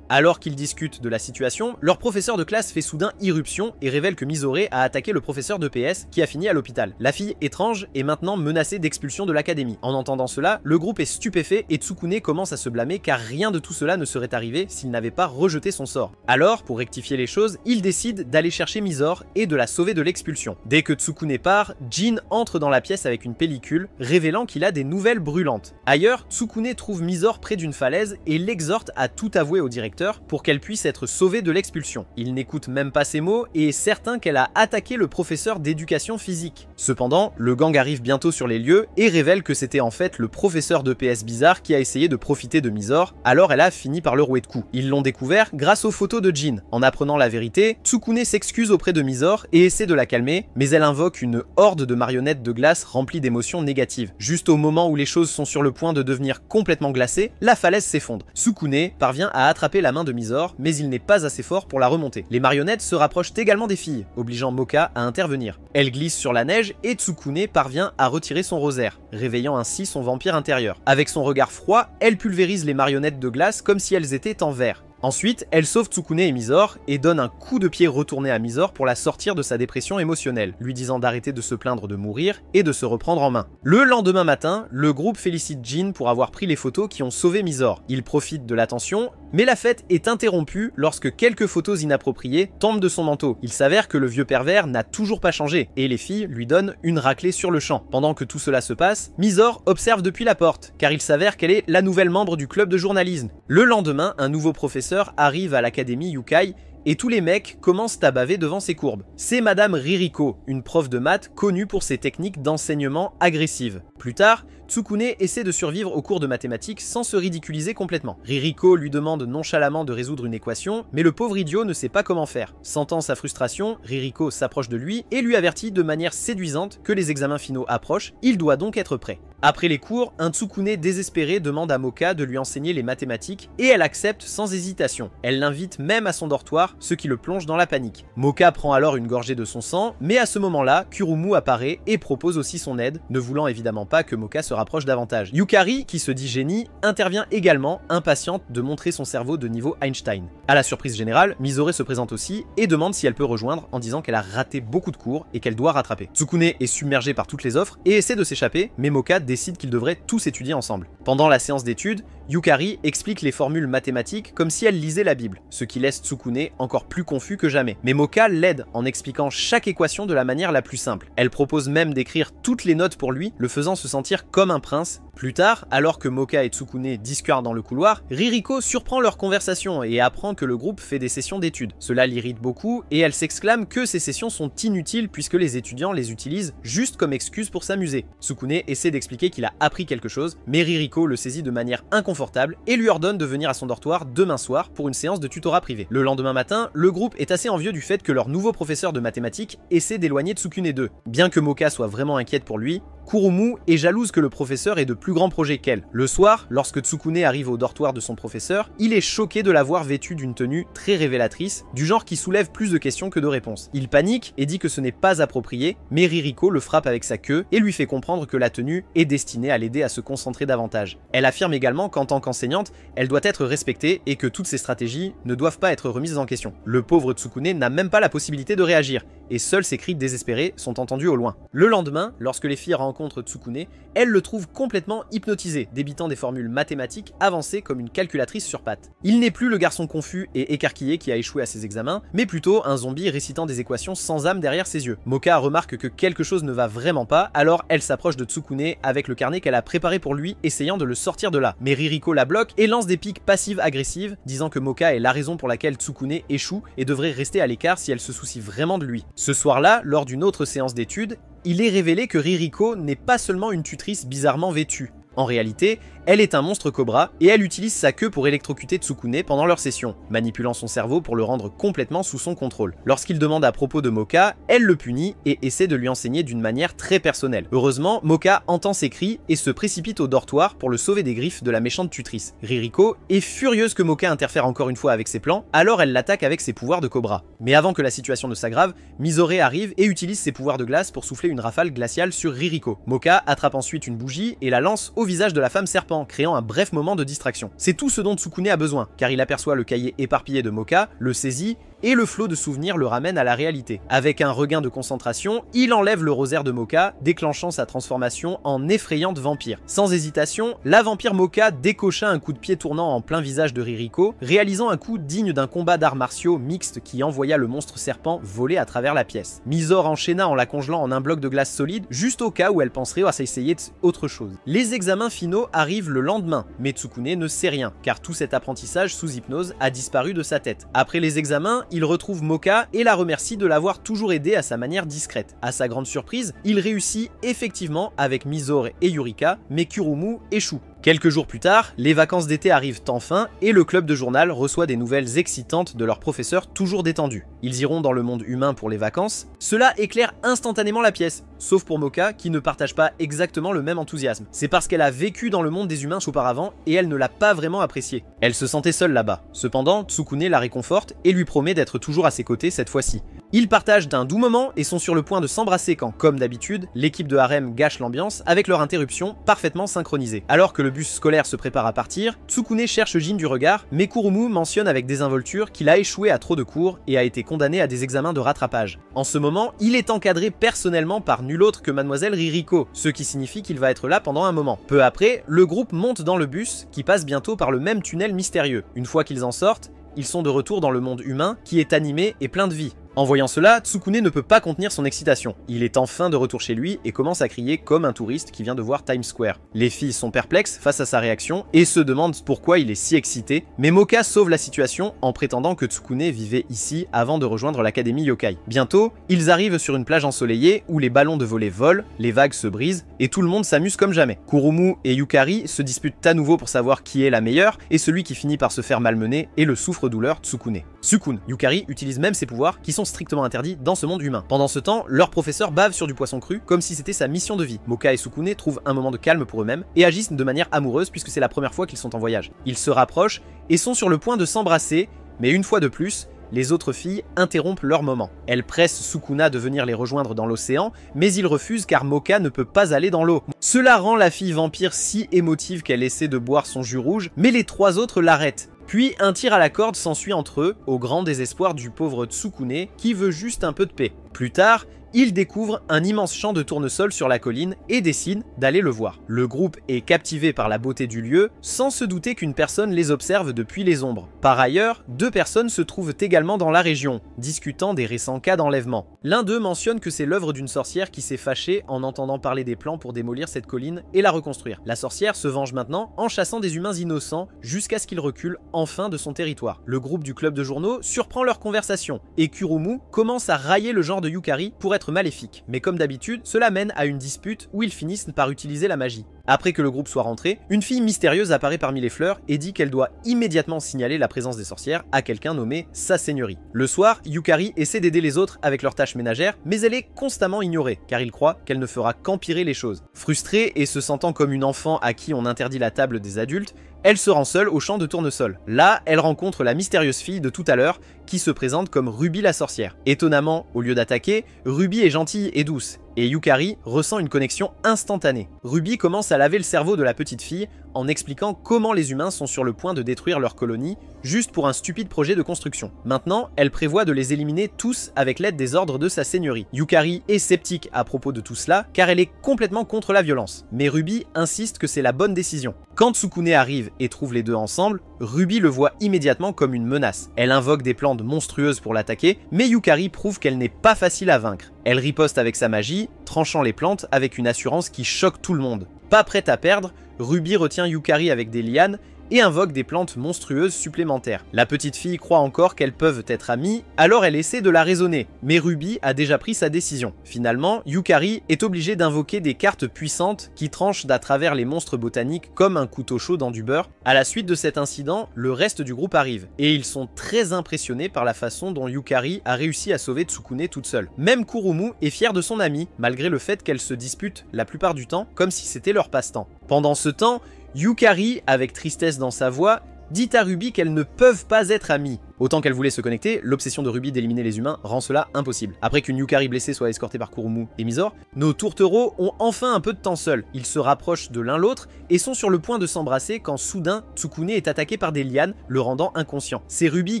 Alors qu'ils discutent de la situation, leur professeur de classe fait soudain irruption et révèle que Misore a attaqué le professeur de PS qui a fini à l'hôpital. La fille étrange est maintenant menacée d'expulsion de l'académie. En entendant cela, le groupe est stupéfait et Tsukune commence à se blâmer car rien de tout cela ne serait arrivé s'il n'avait pas rejeté son sort. Alors, pour rectifier les choses, il décide d'aller chercher Misor et de la sauver de l'expulsion. Dès que Tsukune part, Jin entre dans la pièce avec une pellicule, révélant qu'il a des nouvelles brûlantes. Ailleurs, Tsukune trouve Misor près d'une falaise et l'exhorte à tout avouer au directeur pour qu'elle puisse être sauvée de l'expulsion. Il n'écoute même pas ses mots et est certain qu'elle a attaqué le professeur d'éducation physique. Cependant, le gang arrive bientôt sur les lieux et révèle que c'était en fait le professeur de PS bizarre qui a essayé de profiter de Misor, alors elle a fini par le rouer de coups. Ils l'ont découvert grâce aux photos de Jin. En apprenant la vérité, Tsukune s'excuse auprès de Misor et essaie de la calmer, mais elle invoque une horde de marionnettes de glace remplies d'émotions négatives. Juste au moment où les choses sont sur le point de devenir complètement glacées, la falaise s'effondre. Tsukune parvient à attraper la main de Misor, mais il n'est pas assez fort pour la remonter. Les marionnettes se rapprochent également des filles, obligeant Moka à intervenir. Elle glisse sur la neige et Tsukune parvient à retirer son rosaire, réveillant ainsi son vampire intérieur. Avec son regard froid, elle pulvérise les marionnettes de glace comme si elles étaient en verre. Ensuite, elle sauve Tsukune et Misor et donne un coup de pied retourné à Misor pour la sortir de sa dépression émotionnelle, lui disant d'arrêter de se plaindre de mourir et de se reprendre en main. Le lendemain matin, le groupe félicite Jin pour avoir pris les photos qui ont sauvé Misor. Il profite de l'attention, mais la fête est interrompue lorsque quelques photos inappropriées tombent de son manteau. Il s'avère que le vieux pervers n'a toujours pas changé et les filles lui donnent une raclée sur le champ. Pendant que tout cela se passe, Misor observe depuis la porte, car il s'avère qu'elle est la nouvelle membre du club de journalisme. Le lendemain, un nouveau professeur arrive à l'académie Yukai et tous les mecs commencent à baver devant ses courbes. C'est Madame Ririko, une prof de maths connue pour ses techniques d'enseignement agressives. Plus tard, Tsukune essaie de survivre au cours de mathématiques sans se ridiculiser complètement. Ririko lui demande nonchalamment de résoudre une équation, mais le pauvre idiot ne sait pas comment faire. Sentant sa frustration, Ririko s'approche de lui et lui avertit de manière séduisante que les examens finaux approchent, il doit donc être prêt. Après les cours, un Tsukune désespéré demande à Moka de lui enseigner les mathématiques et elle accepte sans hésitation. Elle l'invite même à son dortoir, ce qui le plonge dans la panique. Moka prend alors une gorgée de son sang, mais à ce moment-là, Kurumu apparaît et propose aussi son aide, ne voulant évidemment pas que Moka se rapproche davantage. Yukari, qui se dit génie, intervient également, impatiente de montrer son cerveau de niveau Einstein. À la surprise générale, Misore se présente aussi et demande si elle peut rejoindre en disant qu'elle a raté beaucoup de cours et qu'elle doit rattraper. Tsukune est submergée par toutes les offres et essaie de s'échapper, mais Moka décide qu'ils devraient tous étudier ensemble. Pendant la séance d'études, Yukari explique les formules mathématiques comme si elle lisait la Bible, ce qui laisse Tsukune encore plus confus que jamais. Mais Moka l'aide en expliquant chaque équation de la manière la plus simple. Elle propose même d'écrire toutes les notes pour lui, le faisant se sentir comme un prince. Plus tard, alors que Moka et Tsukune discutent dans le couloir, Ririko surprend leur conversation et apprend que le groupe fait des sessions d'études. Cela l'irrite beaucoup et elle s'exclame que ces sessions sont inutiles puisque les étudiants les utilisent juste comme excuse pour s'amuser. Tsukune essaie d'expliquer qu'il a appris quelque chose, mais Ririko le saisit de manière inconfortable et lui ordonne de venir à son dortoir demain soir pour une séance de tutorat privé. Le lendemain matin, le groupe est assez envieux du fait que leur nouveau professeur de mathématiques essaie d'éloigner Tsukune d'eux. Bien que Moka soit vraiment inquiète pour lui, Kurumu est jalouse que le professeur ait de plus grands projets qu'elle. Le soir, lorsque Tsukune arrive au dortoir de son professeur, il est choqué de la voir vêtue d'une tenue très révélatrice, du genre qui soulève plus de questions que de réponses. Il panique et dit que ce n'est pas approprié, mais Ririko le frappe avec sa queue et lui fait comprendre que la tenue est destinée à l'aider à se concentrer davantage. Elle affirme également qu'en tant qu'enseignante, elle doit être respectée et que toutes ses stratégies ne doivent pas être remises en question. Le pauvre Tsukune n'a même pas la possibilité de réagir, et seuls ses cris désespérés sont entendus au loin. Le lendemain, lorsque les filles rencontrent Tsukune, elle le trouve complètement hypnotisé, débitant des formules mathématiques avancées comme une calculatrice sur pattes. Il n'est plus le garçon confus et écarquillé qui a échoué à ses examens, mais plutôt un zombie récitant des équations sans âme derrière ses yeux. Moka remarque que quelque chose ne va vraiment pas, alors elle s'approche de Tsukune avec le carnet qu'elle a préparé pour lui, essayant de le sortir de là. Mais Ririko la bloque et lance des piques passives-agressives, disant que Moka est la raison pour laquelle Tsukune échoue et devrait rester à l'écart si elle se soucie vraiment de lui. Ce soir-là, lors d'une autre séance d'études, il est révélé que Ririko n'est pas seulement une tutrice bizarrement vêtue. En réalité, elle est un monstre cobra et elle utilise sa queue pour électrocuter Tsukune pendant leur session, manipulant son cerveau pour le rendre complètement sous son contrôle. Lorsqu'il demande à propos de Moka, elle le punit et essaie de lui enseigner d'une manière très personnelle. Heureusement, Moka entend ses cris et se précipite au dortoir pour le sauver des griffes de la méchante tutrice. Ririko est furieuse que Moka interfère encore une fois avec ses plans, alors elle l'attaque avec ses pouvoirs de cobra. Mais avant que la situation ne s'aggrave, Mizore arrive et utilise ses pouvoirs de glace pour souffler une rafale glaciale sur Ririko. Moka attrape ensuite une bougie et la lance au visage de la femme serpent, créant un bref moment de distraction. C'est tout ce dont Tsukune a besoin, car il aperçoit le cahier éparpillé de Moka, le saisit, et le flot de souvenirs le ramène à la réalité. Avec un regain de concentration, il enlève le rosaire de Moka, déclenchant sa transformation en effrayante vampire. Sans hésitation, la vampire Moka décocha un coup de pied tournant en plein visage de Ririko, réalisant un coup digne d'un combat d'arts martiaux mixte qui envoya le monstre serpent voler à travers la pièce. Mizore enchaîna en la congelant en un bloc de glace solide, juste au cas où elle penserait à s'essayer autre chose. Les examens finaux arrivent le lendemain, mais Tsukune ne sait rien, car tout cet apprentissage sous hypnose a disparu de sa tête. Après les examens, il retrouve Moka et la remercie de l'avoir toujours aidé à sa manière discrète. À sa grande surprise, il réussit effectivement avec Mizore et Yurika, mais Kurumu échoue. Quelques jours plus tard, les vacances d'été arrivent enfin et le club de journal reçoit des nouvelles excitantes de leur professeur toujours détendu. Ils iront dans le monde humain pour les vacances. Cela éclaire instantanément la pièce, sauf pour Moka qui ne partage pas exactement le même enthousiasme. C'est parce qu'elle a vécu dans le monde des humains auparavant et elle ne l'a pas vraiment apprécié. Elle se sentait seule là-bas. Cependant, Tsukune la réconforte et lui promet d'être toujours à ses côtés cette fois-ci. Ils partagent d'un doux moment et sont sur le point de s'embrasser quand, comme d'habitude, l'équipe de harem gâche l'ambiance avec leur interruption parfaitement synchronisée. Alors que le bus scolaire se prépare à partir, Tsukune cherche Jin du regard, mais Kurumu mentionne avec désinvolture qu'il a échoué à trop de cours et a été condamné à des examens de rattrapage. En ce moment, il est encadré personnellement par nul autre que mademoiselle Ririko, ce qui signifie qu'il va être là pendant un moment. Peu après, le groupe monte dans le bus qui passe bientôt par le même tunnel mystérieux. Une fois qu'ils en sortent, ils sont de retour dans le monde humain qui est animé et plein de vie. En voyant cela, Tsukune ne peut pas contenir son excitation. Il est enfin de retour chez lui et commence à crier comme un touriste qui vient de voir Times Square. Les filles sont perplexes face à sa réaction et se demandent pourquoi il est si excité, mais Moka sauve la situation en prétendant que Tsukune vivait ici avant de rejoindre l'académie yokai. Bientôt, ils arrivent sur une plage ensoleillée où les ballons de volley volent, les vagues se brisent et tout le monde s'amuse comme jamais. Kurumu et Yukari se disputent à nouveau pour savoir qui est la meilleure et celui qui finit par se faire malmener est le souffre-douleur Tsukune. Sukun, Yukari utilise même ses pouvoirs qui sont strictement interdits dans ce monde humain. Pendant ce temps, leur professeur bave sur du poisson cru comme si c'était sa mission de vie. Moka et Tsukune trouvent un moment de calme pour eux-mêmes et agissent de manière amoureuse puisque c'est la première fois qu'ils sont en voyage. Ils se rapprochent et sont sur le point de s'embrasser, mais une fois de plus, les autres filles interrompent leur moment. Elles pressent Sukuna de venir les rejoindre dans l'océan, mais il refuse car Moka ne peut pas aller dans l'eau. Cela rend la fille vampire si émotive qu'elle essaie de boire son jus rouge, mais les trois autres l'arrêtent. Puis un tir à la corde s'ensuit entre eux, au grand désespoir du pauvre Tsukune qui veut juste un peu de paix. Plus tard, ils découvrent un immense champ de tournesol sur la colline et décident d'aller le voir. Le groupe est captivé par la beauté du lieu, sans se douter qu'une personne les observe depuis les ombres. Par ailleurs, deux personnes se trouvent également dans la région, discutant des récents cas d'enlèvement. L'un d'eux mentionne que c'est l'œuvre d'une sorcière qui s'est fâchée en entendant parler des plans pour démolir cette colline et la reconstruire. La sorcière se venge maintenant en chassant des humains innocents jusqu'à ce qu'ils reculent enfin de son territoire. Le groupe du club de journaux surprend leur conversation et Kurumu commence à railler le genre de Yukari pour être maléfique. Mais comme d'habitude, cela mène à une dispute où ils finissent par utiliser la magie. Après que le groupe soit rentré, une fille mystérieuse apparaît parmi les fleurs et dit qu'elle doit immédiatement signaler la présence des sorcières à quelqu'un nommé Sa Seigneurie. Le soir, Yukari essaie d'aider les autres avec leurs tâches ménagères, mais elle est constamment ignorée, car il croit qu'elle ne fera qu'empirer les choses. Frustrée et se sentant comme une enfant à qui on interdit la table des adultes, elle se rend seule au champ de tournesol. Là, elle rencontre la mystérieuse fille de tout à l'heure, qui se présente comme Ruby la sorcière. Étonnamment, au lieu d'attaquer, Ruby est gentille et douce, et Yukari ressent une connexion instantanée. Ruby commence à laver le cerveau de la petite fille en expliquant comment les humains sont sur le point de détruire leur colonie, juste pour un stupide projet de construction. Maintenant, elle prévoit de les éliminer tous avec l'aide des ordres de Sa Seigneurie. Yukari est sceptique à propos de tout cela, car elle est complètement contre la violence. Mais Ruby insiste que c'est la bonne décision. Quand Tsukune arrive et trouve les deux ensemble, Ruby le voit immédiatement comme une menace. Elle invoque des plantes monstrueuses pour l'attaquer, mais Yukari prouve qu'elle n'est pas facile à vaincre. Elle riposte avec sa magie, tranchant les plantes avec une assurance qui choque tout le monde. Pas prête à perdre, Ruby retient Yukari avec des lianes et invoque des plantes monstrueuses supplémentaires. La petite fille croit encore qu'elles peuvent être amies, alors elle essaie de la raisonner, mais Ruby a déjà pris sa décision. Finalement, Yukari est obligée d'invoquer des cartes puissantes qui tranchent d'à travers les monstres botaniques comme un couteau chaud dans du beurre. À la suite de cet incident, le reste du groupe arrive, et ils sont très impressionnés par la façon dont Yukari a réussi à sauver Tsukune toute seule. Même Kurumu est fière de son amie, malgré le fait qu'elle se dispute la plupart du temps comme si c'était leur passe-temps. Pendant ce temps, Yukari, avec tristesse dans sa voix, dit à Ruby qu'elles ne peuvent pas être amies. Autant qu'elle voulait se connecter, l'obsession de Ruby d'éliminer les humains rend cela impossible. Après qu'une Yukari blessée soit escortée par Kurumu et Mizore, nos tourtereaux ont enfin un peu de temps seuls. Ils se rapprochent de l'un l'autre et sont sur le point de s'embrasser quand soudain Tsukune est attaquée par des lianes, le rendant inconscient. C'est Ruby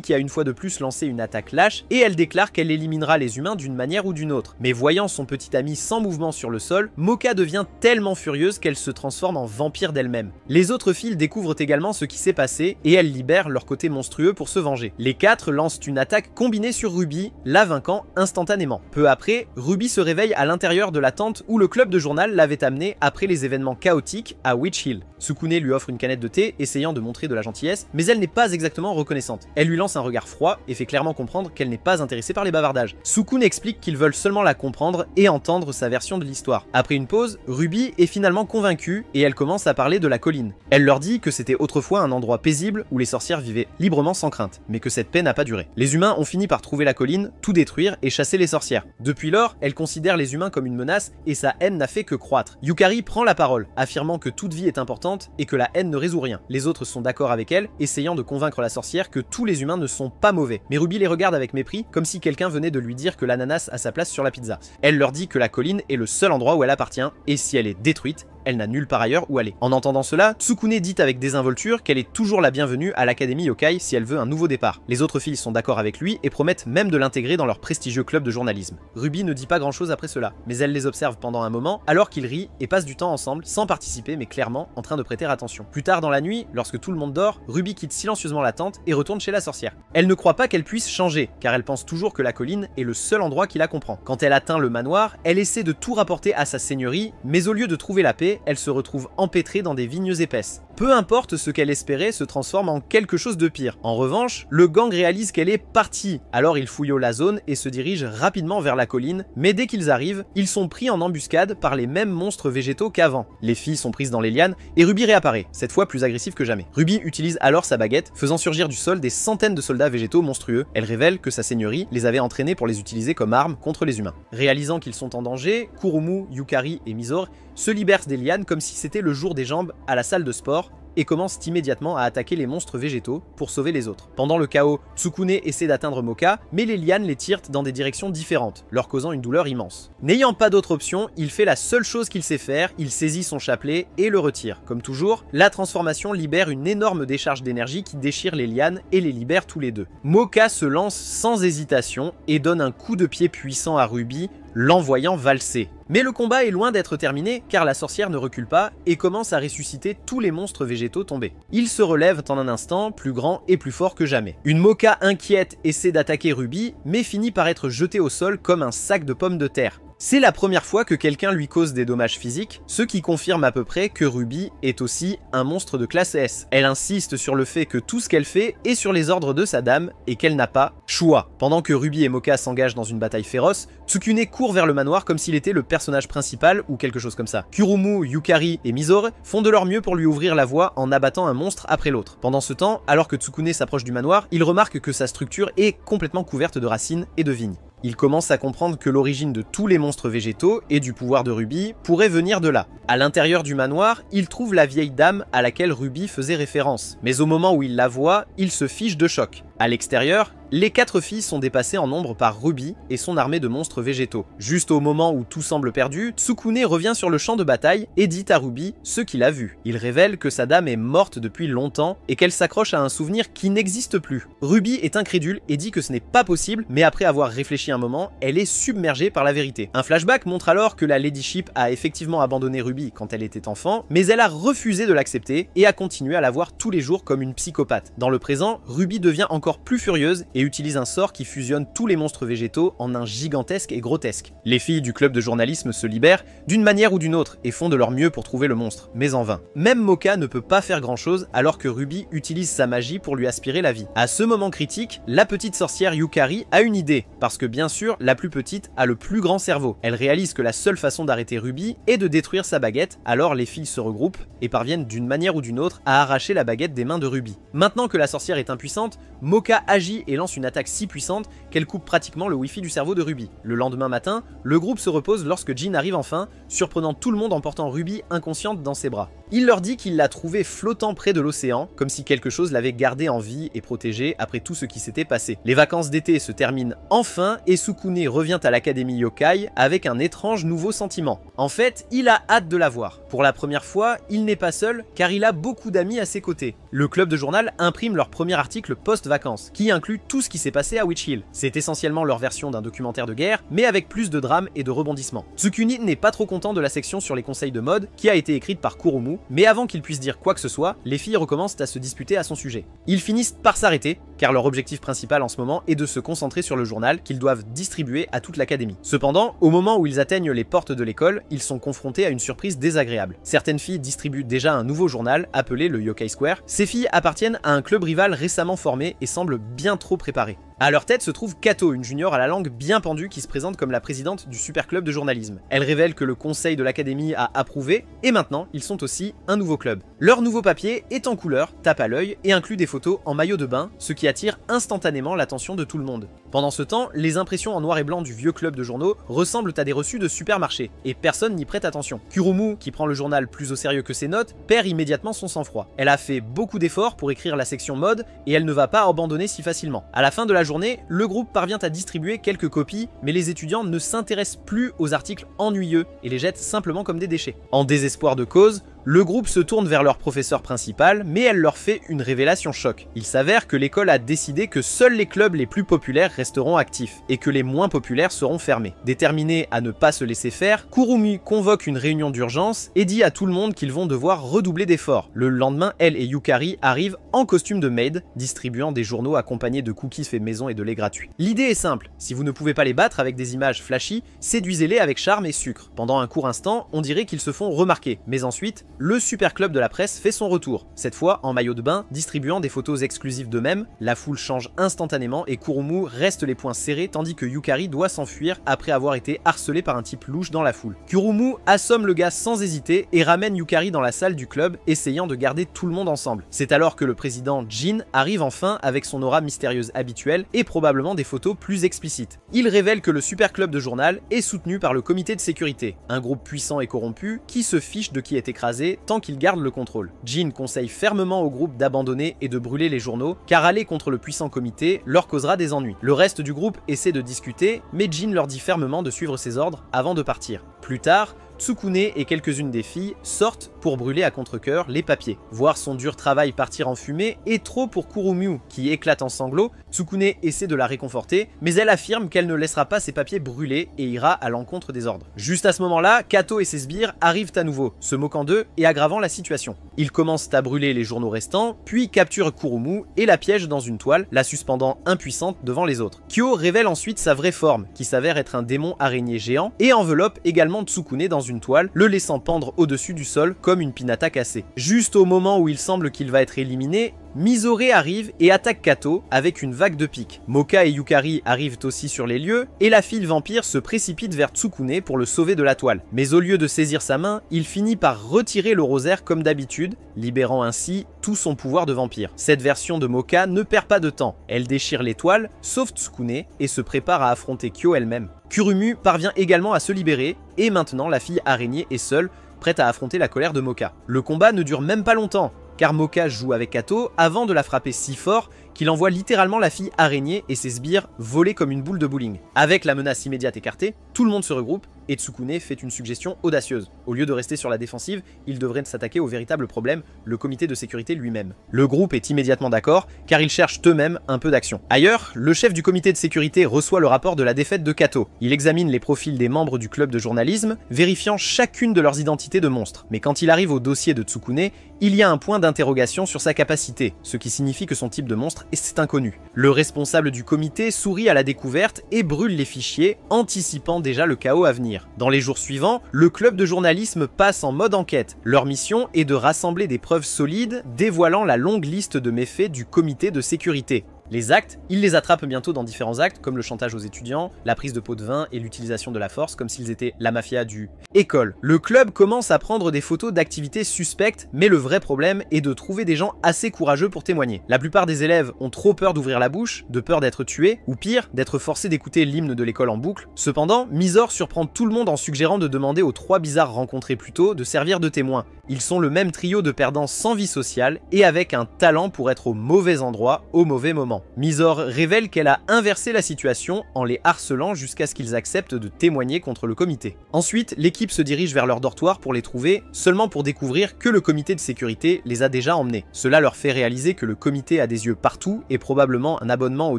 qui a une fois de plus lancé une attaque lâche et elle déclare qu'elle éliminera les humains d'une manière ou d'une autre. Mais voyant son petit ami sans mouvement sur le sol, Moka devient tellement furieuse qu'elle se transforme en vampire d'elle-même. Les autres filles découvrent également ce qui s'est passé et elles libèrent leur côté monstrueux pour se venger. Les 4 lancent une attaque combinée sur Ruby, la vainquant instantanément. Peu après, Ruby se réveille à l'intérieur de la tente où le club de journal l'avait amenée après les événements chaotiques à Witch Hill. Tsukune lui offre une canette de thé, essayant de montrer de la gentillesse, mais elle n'est pas exactement reconnaissante. Elle lui lance un regard froid et fait clairement comprendre qu'elle n'est pas intéressée par les bavardages. Tsukune explique qu'ils veulent seulement la comprendre et entendre sa version de l'histoire. Après une pause, Ruby est finalement convaincue et elle commence à parler de la colline. Elle leur dit que c'était autrefois un endroit paisible où les sorcières vivaient librement sans crainte, mais que cette paix n'a pas duré. Les humains ont fini par trouver la colline, tout détruire et chasser les sorcières. Depuis lors, elle considère les humains comme une menace et sa haine n'a fait que croître. Yukari prend la parole, affirmant que toute vie est importante et que la haine ne résout rien. Les autres sont d'accord avec elle, essayant de convaincre la sorcière que tous les humains ne sont pas mauvais. Mais Ruby les regarde avec mépris, comme si quelqu'un venait de lui dire que l'ananas a sa place sur la pizza. Elle leur dit que la colline est le seul endroit où elle appartient, et si elle est détruite, elle n'a nulle part ailleurs où aller. En entendant cela, Tsukune dit avec désinvolture qu'elle est toujours la bienvenue à l'Académie Yokai si elle veut un nouveau départ. Les autres filles sont d'accord avec lui et promettent même de l'intégrer dans leur prestigieux club de journalisme. Ruby ne dit pas grand chose après cela, mais elle les observe pendant un moment alors qu'ils rient et passent du temps ensemble sans participer mais clairement en train de prêter attention. Plus tard dans la nuit, lorsque tout le monde dort, Ruby quitte silencieusement la tente et retourne chez la sorcière. Elle ne croit pas qu'elle puisse changer, car elle pense toujours que la colline est le seul endroit qui la comprend. Quand elle atteint le manoir, elle essaie de tout rapporter à sa seigneurie, mais au lieu de trouver la paix, elle se retrouve empêtrée dans des vignes épaisses. Peu importe ce qu'elle espérait se transforme en quelque chose de pire. En revanche, le gang réalise qu'elle est partie, alors ils fouillent la zone et se dirigent rapidement vers la colline, mais dès qu'ils arrivent, ils sont pris en embuscade par les mêmes monstres végétaux qu'avant. Les filles sont prises dans les lianes et Ruby réapparaît, cette fois plus agressive que jamais. Ruby utilise alors sa baguette, faisant surgir du sol des centaines de soldats végétaux monstrueux. Elle révèle que sa seigneurie les avait entraînés pour les utiliser comme armes contre les humains. Réalisant qu'ils sont en danger, Kurumu, Yukari et Mizore se libèrent des lianes comme si c'était le jour des jambes à la salle de sport et commencent immédiatement à attaquer les monstres végétaux pour sauver les autres. Pendant le chaos, Tsukune essaie d'atteindre Moka, mais les lianes les tirent dans des directions différentes, leur causant une douleur immense. N'ayant pas d'autre option, il fait la seule chose qu'il sait faire, il saisit son chapelet et le retire. Comme toujours, la transformation libère une énorme décharge d'énergie qui déchire les lianes et les libère tous les deux. Moka se lance sans hésitation et donne un coup de pied puissant à Ruby, l'envoyant valser. Mais le combat est loin d'être terminé car la sorcière ne recule pas et commence à ressusciter tous les monstres végétaux tombés. Ils se relèvent en un instant, plus grands et plus forts que jamais. Une Moka inquiète essaie d'attaquer Ruby, mais finit par être jetée au sol comme un sac de pommes de terre. C'est la première fois que quelqu'un lui cause des dommages physiques, ce qui confirme à peu près que Ruby est aussi un monstre de classe S. Elle insiste sur le fait que tout ce qu'elle fait est sur les ordres de sa dame et qu'elle n'a pas choix. Pendant que Ruby et Moka s'engagent dans une bataille féroce, Tsukune court vers le manoir comme s'il était le personnage principal ou quelque chose comme ça. Kurumu, Yukari et Mizore font de leur mieux pour lui ouvrir la voie en abattant un monstre après l'autre. Pendant ce temps, alors que Tsukune s'approche du manoir, il remarque que sa structure est complètement couverte de racines et de vignes. Il commence à comprendre que l'origine de tous les monstres végétaux et du pouvoir de Ruby pourrait venir de là. À l'intérieur du manoir, il trouve la vieille dame à laquelle Ruby faisait référence, mais au moment où il la voit, il se fiche de choc. À l'extérieur, les 4 filles sont dépassées en nombre par Ruby et son armée de monstres végétaux. Juste au moment où tout semble perdu, Tsukune revient sur le champ de bataille et dit à Ruby ce qu'il a vu. Il révèle que sa dame est morte depuis longtemps et qu'elle s'accroche à un souvenir qui n'existe plus. Ruby est incrédule et dit que ce n'est pas possible, mais après avoir réfléchi un moment, elle est submergée par la vérité. Un flashback montre alors que la Ladyship a effectivement abandonné Ruby quand elle était enfant, mais elle a refusé de l'accepter et a continué à la voir tous les jours comme une psychopathe. Dans le présent, Ruby devient encore encore plus furieuse et utilise un sort qui fusionne tous les monstres végétaux en un gigantesque et grotesque. Les filles du club de journalisme se libèrent d'une manière ou d'une autre et font de leur mieux pour trouver le monstre, mais en vain. Même Mocha ne peut pas faire grand chose alors que Ruby utilise sa magie pour lui aspirer la vie. À ce moment critique, la petite sorcière Yukari a une idée, parce que bien sûr, la plus petite a le plus grand cerveau. Elle réalise que la seule façon d'arrêter Ruby est de détruire sa baguette, alors les filles se regroupent et parviennent d'une manière ou d'une autre à arracher la baguette des mains de Ruby. Maintenant que la sorcière est impuissante, Mocha agit et lance une attaque si puissante qu'elle coupe pratiquement le wifi du cerveau de Ruby. Le lendemain matin, le groupe se repose lorsque Jin arrive enfin, surprenant tout le monde en portant Ruby inconsciente dans ses bras. Il leur dit qu'il l'a trouvée flottant près de l'océan, comme si quelque chose l'avait gardée en vie et protégée après tout ce qui s'était passé. Les vacances d'été se terminent enfin et Sukune revient à l'académie Yokai avec un étrange nouveau sentiment. En fait, il a hâte de la voir. Pour la première fois, il n'est pas seul car il a beaucoup d'amis à ses côtés. Le club de journal imprime leur premier article post-vacances, qui inclut tout ce qui s'est passé à Witch Hill. C'est essentiellement leur version d'un documentaire de guerre, mais avec plus de drame et de rebondissements. Tsukune n'est pas trop content de la section sur les conseils de mode, qui a été écrite par Kurumu, mais avant qu'il puisse dire quoi que ce soit, les filles recommencent à se disputer à son sujet. Ils finissent par s'arrêter, car leur objectif principal en ce moment est de se concentrer sur le journal qu'ils doivent distribuer à toute l'académie. Cependant, au moment où ils atteignent les portes de l'école, ils sont confrontés à une surprise désagréable. Certaines filles distribuent déjà un nouveau journal, appelé le Yokai Square. Ces filles appartiennent à un club rival récemment formé et semblent bien trop préparées. À leur tête se trouve Kato, une junior à la langue bien pendue qui se présente comme la présidente du super club de journalisme. Elle révèle que le conseil de l'académie a approuvé, et maintenant, ils sont aussi un nouveau club. Leur nouveau papier est en couleur, tape à l'œil, et inclut des photos en maillot de bain, ce qui attire instantanément l'attention de tout le monde. Pendant ce temps, les impressions en noir et blanc du vieux club de journaux ressemblent à des reçus de supermarché, et personne n'y prête attention. Kurumu, qui prend le journal plus au sérieux que ses notes, perd immédiatement son sang-froid. Elle a fait beaucoup d'efforts pour écrire la section mode, et elle ne va pas abandonner si facilement. À la fin de la journée, le groupe parvient à distribuer quelques copies, mais les étudiants ne s'intéressent plus aux articles ennuyeux et les jettent simplement comme des déchets. En désespoir de cause, le groupe se tourne vers leur professeur principal, mais elle leur fait une révélation choc. Il s'avère que l'école a décidé que seuls les clubs les plus populaires resteront actifs, et que les moins populaires seront fermés. Déterminés à ne pas se laisser faire, Kurumu convoque une réunion d'urgence et dit à tout le monde qu'ils vont devoir redoubler d'efforts. Le lendemain, elle et Yukari arrivent en costume de maid, distribuant des journaux accompagnés de cookies faits maison et de lait gratuit. L'idée est simple, si vous ne pouvez pas les battre avec des images flashy, séduisez-les avec charme et sucre. Pendant un court instant, on dirait qu'ils se font remarquer, mais ensuite, le super club de la presse fait son retour, cette fois en maillot de bain, distribuant des photos exclusives d'eux-mêmes. La foule change instantanément et Kurumu reste les poings serrés tandis que Yukari doit s'enfuir après avoir été harcelé par un type louche dans la foule. Kurumu assomme le gars sans hésiter et ramène Yukari dans la salle du club, essayant de garder tout le monde ensemble. C'est alors que le président Jin arrive enfin avec son aura mystérieuse habituelle et probablement des photos plus explicites. Il révèle que le super club de journal est soutenu par le comité de sécurité, un groupe puissant et corrompu qui se fiche de qui est écrasé tant qu'il garde le contrôle. Jin conseille fermement au groupe d'abandonner et de brûler les journaux, car aller contre le puissant comité leur causera des ennuis. Le reste du groupe essaie de discuter, mais Jin leur dit fermement de suivre ses ordres avant de partir. Plus tard, Tsukune et quelques-unes des filles sortent pour brûler à contre-cœur les papiers. Voir son dur travail partir en fumée est trop pour Kurumu, qui éclate en sanglots. Tsukune essaie de la réconforter, mais elle affirme qu'elle ne laissera pas ses papiers brûler et ira à l'encontre des ordres. Juste à ce moment-là, Kato et ses sbires arrivent à nouveau, se moquant d'eux et aggravant la situation. Ils commencent à brûler les journaux restants, puis capturent Kurumu et la piègent dans une toile, la suspendant impuissante devant les autres. Kyo révèle ensuite sa vraie forme, qui s'avère être un démon araignée géant, et enveloppe également Tsukune dans une toile, le laissant pendre au-dessus du sol comme une pinata cassée. Juste au moment où il semble qu'il va être éliminé, Misore arrive et attaque Kato avec une vague de piques. Mocha et Yukari arrivent aussi sur les lieux et la fille vampire se précipite vers Tsukune pour le sauver de la toile. Mais au lieu de saisir sa main, il finit par retirer le rosaire comme d'habitude, libérant ainsi tout son pouvoir de vampire. Cette version de Mocha ne perd pas de temps. Elle déchire les toiles, sauve Tsukune et se prépare à affronter Kyo elle-même. Kurumu parvient également à se libérer et maintenant la fille araignée est seule, prête à affronter la colère de Mocha. Le combat ne dure même pas longtemps, car Mocha joue avec Kato avant de la frapper si fort qu'il envoie littéralement la fille araignée et ses sbires voler comme une boule de bowling. Avec la menace immédiate écartée, tout le monde se regroupe et Tsukune fait une suggestion audacieuse. Au lieu de rester sur la défensive, il devrait s'attaquer au véritable problème, le comité de sécurité lui-même. Le groupe est immédiatement d'accord, car ils cherchent eux-mêmes un peu d'action. Ailleurs, le chef du comité de sécurité reçoit le rapport de la défaite de Kato. Il examine les profils des membres du club de journalisme, vérifiant chacune de leurs identités de monstres. Mais quand il arrive au dossier de Tsukune, il y a un point d'interrogation sur sa capacité, ce qui signifie que son type de monstre est inconnu. Le responsable du comité sourit à la découverte et brûle les fichiers, anticipant déjà le chaos à venir. Dans les jours suivants, le club de journalisme passe en mode enquête. Leur mission est de rassembler des preuves solides, dévoilant la longue liste de méfaits du comité de sécurité. Les actes, ils les attrapent bientôt dans différents actes, comme le chantage aux étudiants, la prise de pots de vin et l'utilisation de la force, comme s'ils étaient la mafia du école. Le club commence à prendre des photos d'activités suspectes, mais le vrai problème est de trouver des gens assez courageux pour témoigner. La plupart des élèves ont trop peur d'ouvrir la bouche, de peur d'être tués, ou pire, d'être forcés d'écouter l'hymne de l'école en boucle. Cependant, Misor surprend tout le monde en suggérant de demander aux 3 bizarres rencontrés plus tôt de servir de témoins. Ils sont le même trio de perdants sans vie sociale et avec un talent pour être au mauvais endroit au mauvais moment. Misor révèle qu'elle a inversé la situation en les harcelant jusqu'à ce qu'ils acceptent de témoigner contre le comité. Ensuite, l'équipe se dirige vers leur dortoir pour les trouver, seulement pour découvrir que le comité de sécurité les a déjà emmenés. Cela leur fait réaliser que le comité a des yeux partout et probablement un abonnement aux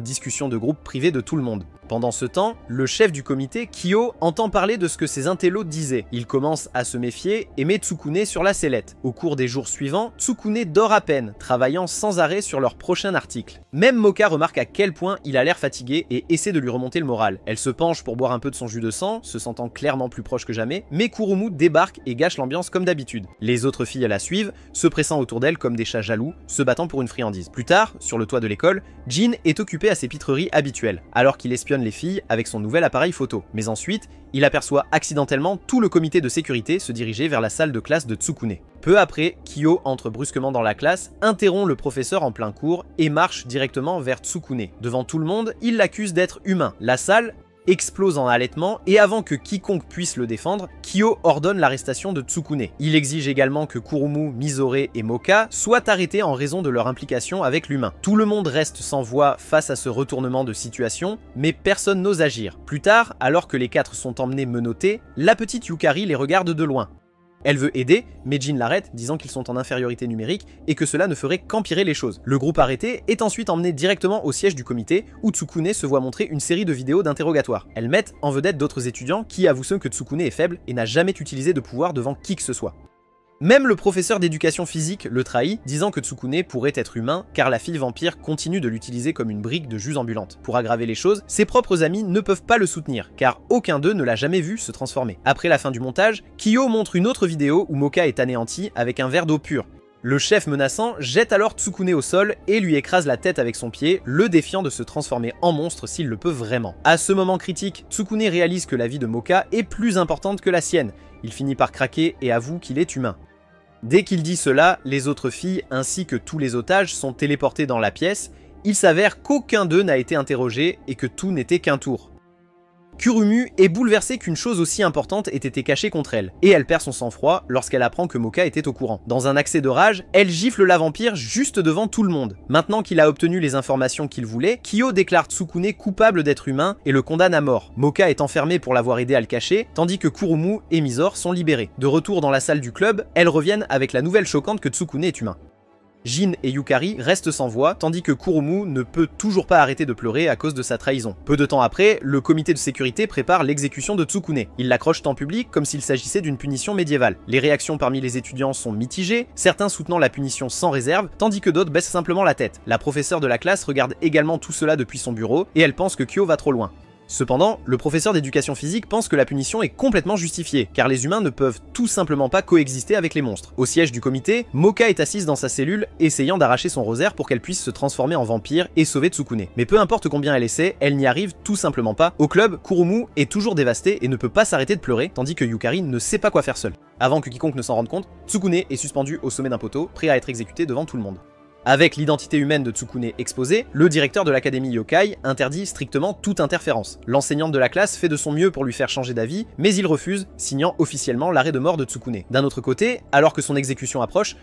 discussions de groupe privées de tout le monde. Pendant ce temps, le chef du comité, Kyo, entend parler de ce que ces intellos disaient. Il commence à se méfier et met Tsukune sur la sellette. Au cours des jours suivants, Tsukune dort à peine, travaillant sans arrêt sur leur prochain article. Même Moka remarque à quel point il a l'air fatigué et essaie de lui remonter le moral. Elle se penche pour boire un peu de son jus de sang, se sentant clairement plus proche que jamais, mais Kurumu débarque et gâche l'ambiance comme d'habitude. Les autres filles la suivent, se pressant autour d'elle comme des chats jaloux, se battant pour une friandise. Plus tard, sur le toit de l'école, Jin est occupé à ses pitreries habituelles, alors qu'il espionne les filles avec son nouvel appareil photo. Mais ensuite, il aperçoit accidentellement tout le comité de sécurité se diriger vers la salle de classe de Tsukune. Peu après, Kyo entre brusquement dans la classe, interrompt le professeur en plein cours et marche directement vers Tsukune. Devant tout le monde, il l'accuse d'être humain. La salle explose en halètement et avant que quiconque puisse le défendre, Kyo ordonne l'arrestation de Tsukune. Il exige également que Kurumu, Misore et Moka soient arrêtés en raison de leur implication avec l'humain. Tout le monde reste sans voix face à ce retournement de situation, mais personne n'ose agir. Plus tard, alors que les 4 sont emmenés menottés, la petite Yukari les regarde de loin. Elle veut aider, mais Jin l'arrête, disant qu'ils sont en infériorité numérique et que cela ne ferait qu'empirer les choses. Le groupe arrêté est ensuite emmené directement au siège du comité, où Tsukune se voit montrer une série de vidéos d'interrogatoire. Elles mettent en vedette d'autres étudiants qui avouent que Tsukune est faible et n'a jamais utilisé de pouvoir devant qui que ce soit. Même le professeur d'éducation physique le trahit, disant que Tsukune pourrait être humain, car la fille vampire continue de l'utiliser comme une brique de jus ambulante. Pour aggraver les choses, ses propres amis ne peuvent pas le soutenir, car aucun d'eux ne l'a jamais vu se transformer. Après la fin du montage, Kyo montre une autre vidéo où Moka est anéanti avec un verre d'eau pure. Le chef menaçant jette alors Tsukune au sol et lui écrase la tête avec son pied, le défiant de se transformer en monstre s'il le peut vraiment. À ce moment critique, Tsukune réalise que la vie de Moka est plus importante que la sienne. Il finit par craquer et avoue qu'il est humain. Dès qu'il dit cela, les autres filles ainsi que tous les otages sont téléportés dans la pièce. Il s'avère qu'aucun d'eux n'a été interrogé et que tout n'était qu'un tour. Kurumu est bouleversée qu'une chose aussi importante ait été cachée contre elle, et elle perd son sang-froid lorsqu'elle apprend que Moka était au courant. Dans un accès de rage, elle gifle la vampire juste devant tout le monde. Maintenant qu'il a obtenu les informations qu'il voulait, Kyo déclare Tsukune coupable d'être humain et le condamne à mort. Moka est enfermée pour l'avoir aidé à le cacher, tandis que Kurumu et Misor sont libérés. De retour dans la salle du club, elles reviennent avec la nouvelle choquante que Tsukune est humain. Jin et Yukari restent sans voix, tandis que Kurumu ne peut toujours pas arrêter de pleurer à cause de sa trahison. Peu de temps après, le comité de sécurité prépare l'exécution de Tsukune. Ils l'accrochent en public comme s'il s'agissait d'une punition médiévale. Les réactions parmi les étudiants sont mitigées, certains soutenant la punition sans réserve, tandis que d'autres baissent simplement la tête. La professeure de la classe regarde également tout cela depuis son bureau, et elle pense que Kyo va trop loin. Cependant, le professeur d'éducation physique pense que la punition est complètement justifiée, car les humains ne peuvent tout simplement pas coexister avec les monstres. Au siège du comité, Moka est assise dans sa cellule, essayant d'arracher son rosaire pour qu'elle puisse se transformer en vampire et sauver Tsukune. Mais peu importe combien elle essaie, elle n'y arrive tout simplement pas. Au club, Kurumu est toujours dévasté et ne peut pas s'arrêter de pleurer, tandis que Yukari ne sait pas quoi faire seule. Avant que quiconque ne s'en rende compte, Tsukune est suspendu au sommet d'un poteau, prêt à être exécuté devant tout le monde. Avec l'identité humaine de Tsukune exposée, le directeur de l'académie Yokai interdit strictement toute interférence. L'enseignante de la classe fait de son mieux pour lui faire changer d'avis, mais il refuse, signant officiellement l'arrêt de mort de Tsukune. D'un autre côté, alors que son exécution approche,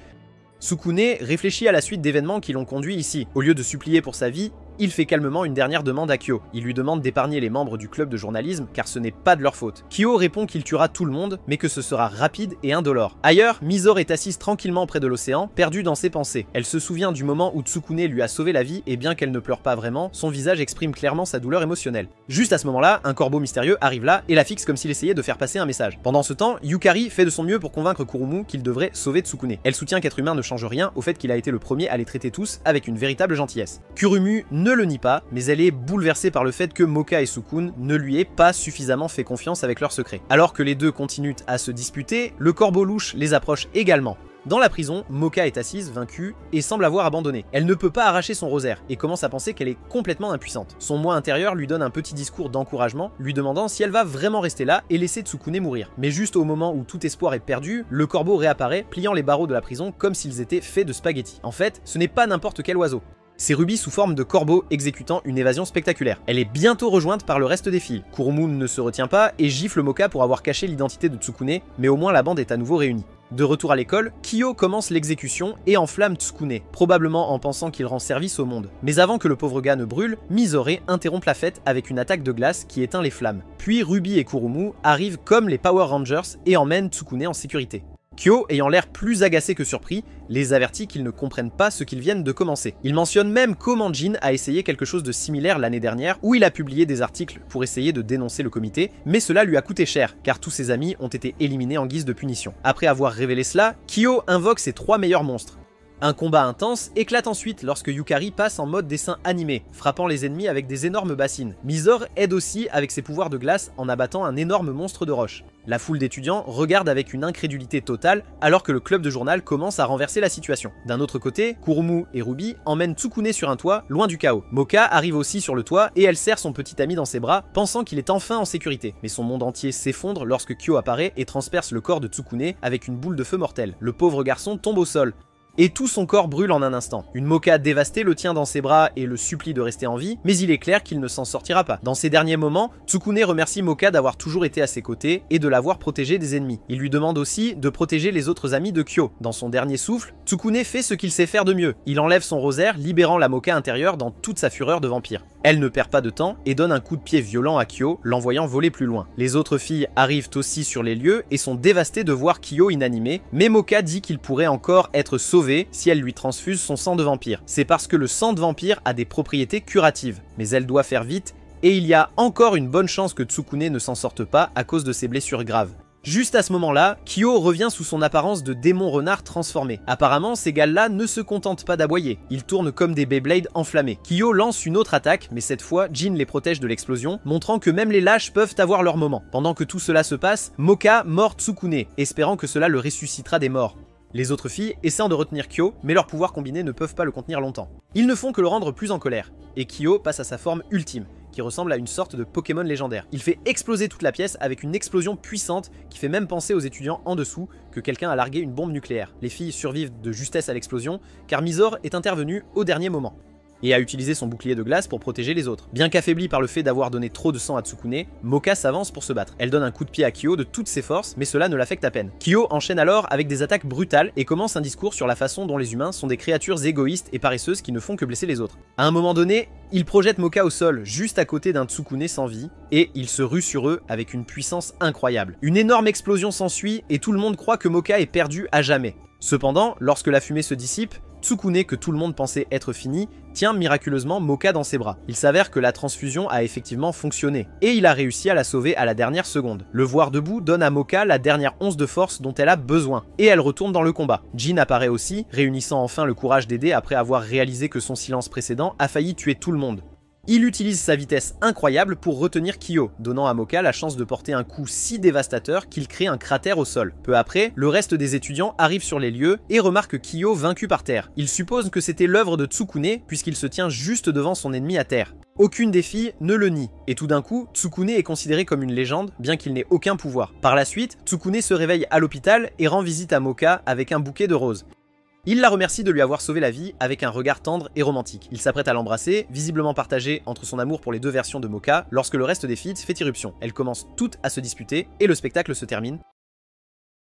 Tsukune réfléchit à la suite d'événements qui l'ont conduit ici. Au lieu de supplier pour sa vie, il fait calmement une dernière demande à Kyo. Il lui demande d'épargner les membres du club de journalisme car ce n'est pas de leur faute. Kyo répond qu'il tuera tout le monde, mais que ce sera rapide et indolore. Ailleurs, Misore est assise tranquillement près de l'océan, perdue dans ses pensées. Elle se souvient du moment où Tsukune lui a sauvé la vie et bien qu'elle ne pleure pas vraiment, son visage exprime clairement sa douleur émotionnelle. Juste à ce moment-là, un corbeau mystérieux arrive là et la fixe comme s'il essayait de faire passer un message. Pendant ce temps, Yukari fait de son mieux pour convaincre Kurumu qu'il devrait sauver Tsukune. Elle soutient qu'être humain ne change rien au fait qu'il a été le premier à les traiter tous avec une véritable gentillesse. Kurumu ne le nie pas, mais elle est bouleversée par le fait que Moka et Sukune ne lui aient pas suffisamment fait confiance avec leurs secrets. Alors que les deux continuent à se disputer, le corbeau louche les approche également. Dans la prison, Moka est assise, vaincue, et semble avoir abandonné. Elle ne peut pas arracher son rosaire, et commence à penser qu'elle est complètement impuissante. Son moi intérieur lui donne un petit discours d'encouragement, lui demandant si elle va vraiment rester là et laisser Tsukune mourir. Mais juste au moment où tout espoir est perdu, le corbeau réapparaît, pliant les barreaux de la prison comme s'ils étaient faits de spaghettis. En fait, ce n'est pas n'importe quel oiseau. C'est Ruby sous forme de corbeau exécutant une évasion spectaculaire. Elle est bientôt rejointe par le reste des filles. Kurumu ne se retient pas et gifle Moka pour avoir caché l'identité de Tsukune, mais au moins la bande est à nouveau réunie. De retour à l'école, Kyo commence l'exécution et enflamme Tsukune, probablement en pensant qu'il rend service au monde. Mais avant que le pauvre gars ne brûle, Misore interrompt la fête avec une attaque de glace qui éteint les flammes. Puis Ruby et Kurumu arrivent comme les Power Rangers et emmènent Tsukune en sécurité. Kyo, ayant l'air plus agacé que surpris, les avertit qu'ils ne comprennent pas ce qu'ils viennent de commencer. Il mentionne même comment Jin a essayé quelque chose de similaire l'année dernière, où il a publié des articles pour essayer de dénoncer le comité, mais cela lui a coûté cher, car tous ses amis ont été éliminés en guise de punition. Après avoir révélé cela, Kyo invoque ses 3 meilleurs monstres. Un combat intense éclate ensuite lorsque Yukari passe en mode dessin animé, frappant les ennemis avec des énormes bassines. Misore aide aussi avec ses pouvoirs de glace en abattant un énorme monstre de roche. La foule d'étudiants regarde avec une incrédulité totale alors que le club de journal commence à renverser la situation. D'un autre côté, Kurumu et Ruby emmènent Tsukune sur un toit, loin du chaos. Moka arrive aussi sur le toit et elle serre son petit ami dans ses bras, pensant qu'il est enfin en sécurité. Mais son monde entier s'effondre lorsque Kyo apparaît et transperce le corps de Tsukune avec une boule de feu mortelle. Le pauvre garçon tombe au sol. Et tout son corps brûle en un instant. Une Moka dévastée le tient dans ses bras et le supplie de rester en vie, mais il est clair qu'il ne s'en sortira pas. Dans ces derniers moments, Tsukune remercie Moka d'avoir toujours été à ses côtés et de l'avoir protégé des ennemis. Il lui demande aussi de protéger les autres amis de Kyo. Dans son dernier souffle, Tsukune fait ce qu'il sait faire de mieux. Il enlève son rosaire, libérant la Moka intérieure dans toute sa fureur de vampire. Elle ne perd pas de temps et donne un coup de pied violent à Kyo, l'envoyant voler plus loin. Les autres filles arrivent aussi sur les lieux et sont dévastées de voir Kyo inanimé, mais Moka dit qu'il pourrait encore être sauvé si elle lui transfuse son sang de vampire. C'est parce que le sang de vampire a des propriétés curatives, mais elle doit faire vite et il y a encore une bonne chance que Tsukune ne s'en sorte pas à cause de ses blessures graves. Juste à ce moment-là, Kyo revient sous son apparence de démon renard transformé. Apparemment, ces gars-là ne se contentent pas d'aboyer, ils tournent comme des Beyblades enflammés. Kyo lance une autre attaque, mais cette fois, Jin les protège de l'explosion, montrant que même les lâches peuvent avoir leur moment. Pendant que tout cela se passe, Moka mord Tsukune, espérant que cela le ressuscitera des morts. Les autres filles essaient de retenir Kyo, mais leurs pouvoirs combinés ne peuvent pas le contenir longtemps. Ils ne font que le rendre plus en colère, et Kyo passe à sa forme ultime, qui ressemble à une sorte de Pokémon légendaire. Il fait exploser toute la pièce avec une explosion puissante qui fait même penser aux étudiants en dessous que quelqu'un a largué une bombe nucléaire. Les filles survivent de justesse à l'explosion, car Misore est intervenu au dernier moment et a utilisé son bouclier de glace pour protéger les autres. Bien qu'affaiblie par le fait d'avoir donné trop de sang à Tsukune, Moka s'avance pour se battre. Elle donne un coup de pied à Kyo de toutes ses forces, mais cela ne l'affecte à peine. Kyo enchaîne alors avec des attaques brutales et commence un discours sur la façon dont les humains sont des créatures égoïstes et paresseuses qui ne font que blesser les autres. À un moment donné, il projette Moka au sol, juste à côté d'un Tsukune sans vie, et il se rue sur eux avec une puissance incroyable. Une énorme explosion s'ensuit et tout le monde croit que Moka est perdu à jamais. Cependant, lorsque la fumée se dissipe, Tsukune, que tout le monde pensait être fini, tient miraculeusement Moka dans ses bras. Il s'avère que la transfusion a effectivement fonctionné, et il a réussi à la sauver à la dernière seconde. Le voir debout donne à Moka la dernière once de force dont elle a besoin, et elle retourne dans le combat. Jin apparaît aussi, réunissant enfin le courage d'aider après avoir réalisé que son silence précédent a failli tuer tout le monde. Il utilise sa vitesse incroyable pour retenir Kyo, donnant à Moka la chance de porter un coup si dévastateur qu'il crée un cratère au sol. Peu après, le reste des étudiants arrive sur les lieux et remarque Kyo vaincu par terre. Il suppose que c'était l'œuvre de Tsukune puisqu'il se tient juste devant son ennemi à terre. Aucune des filles ne le nie, et tout d'un coup, Tsukune est considéré comme une légende, bien qu'il n'ait aucun pouvoir. Par la suite, Tsukune se réveille à l'hôpital et rend visite à Moka avec un bouquet de roses. Il la remercie de lui avoir sauvé la vie avec un regard tendre et romantique. Il s'apprête à l'embrasser, visiblement partagé entre son amour pour les deux versions de Moka, lorsque le reste des filles fait irruption. Elles commencent toutes à se disputer et le spectacle se termine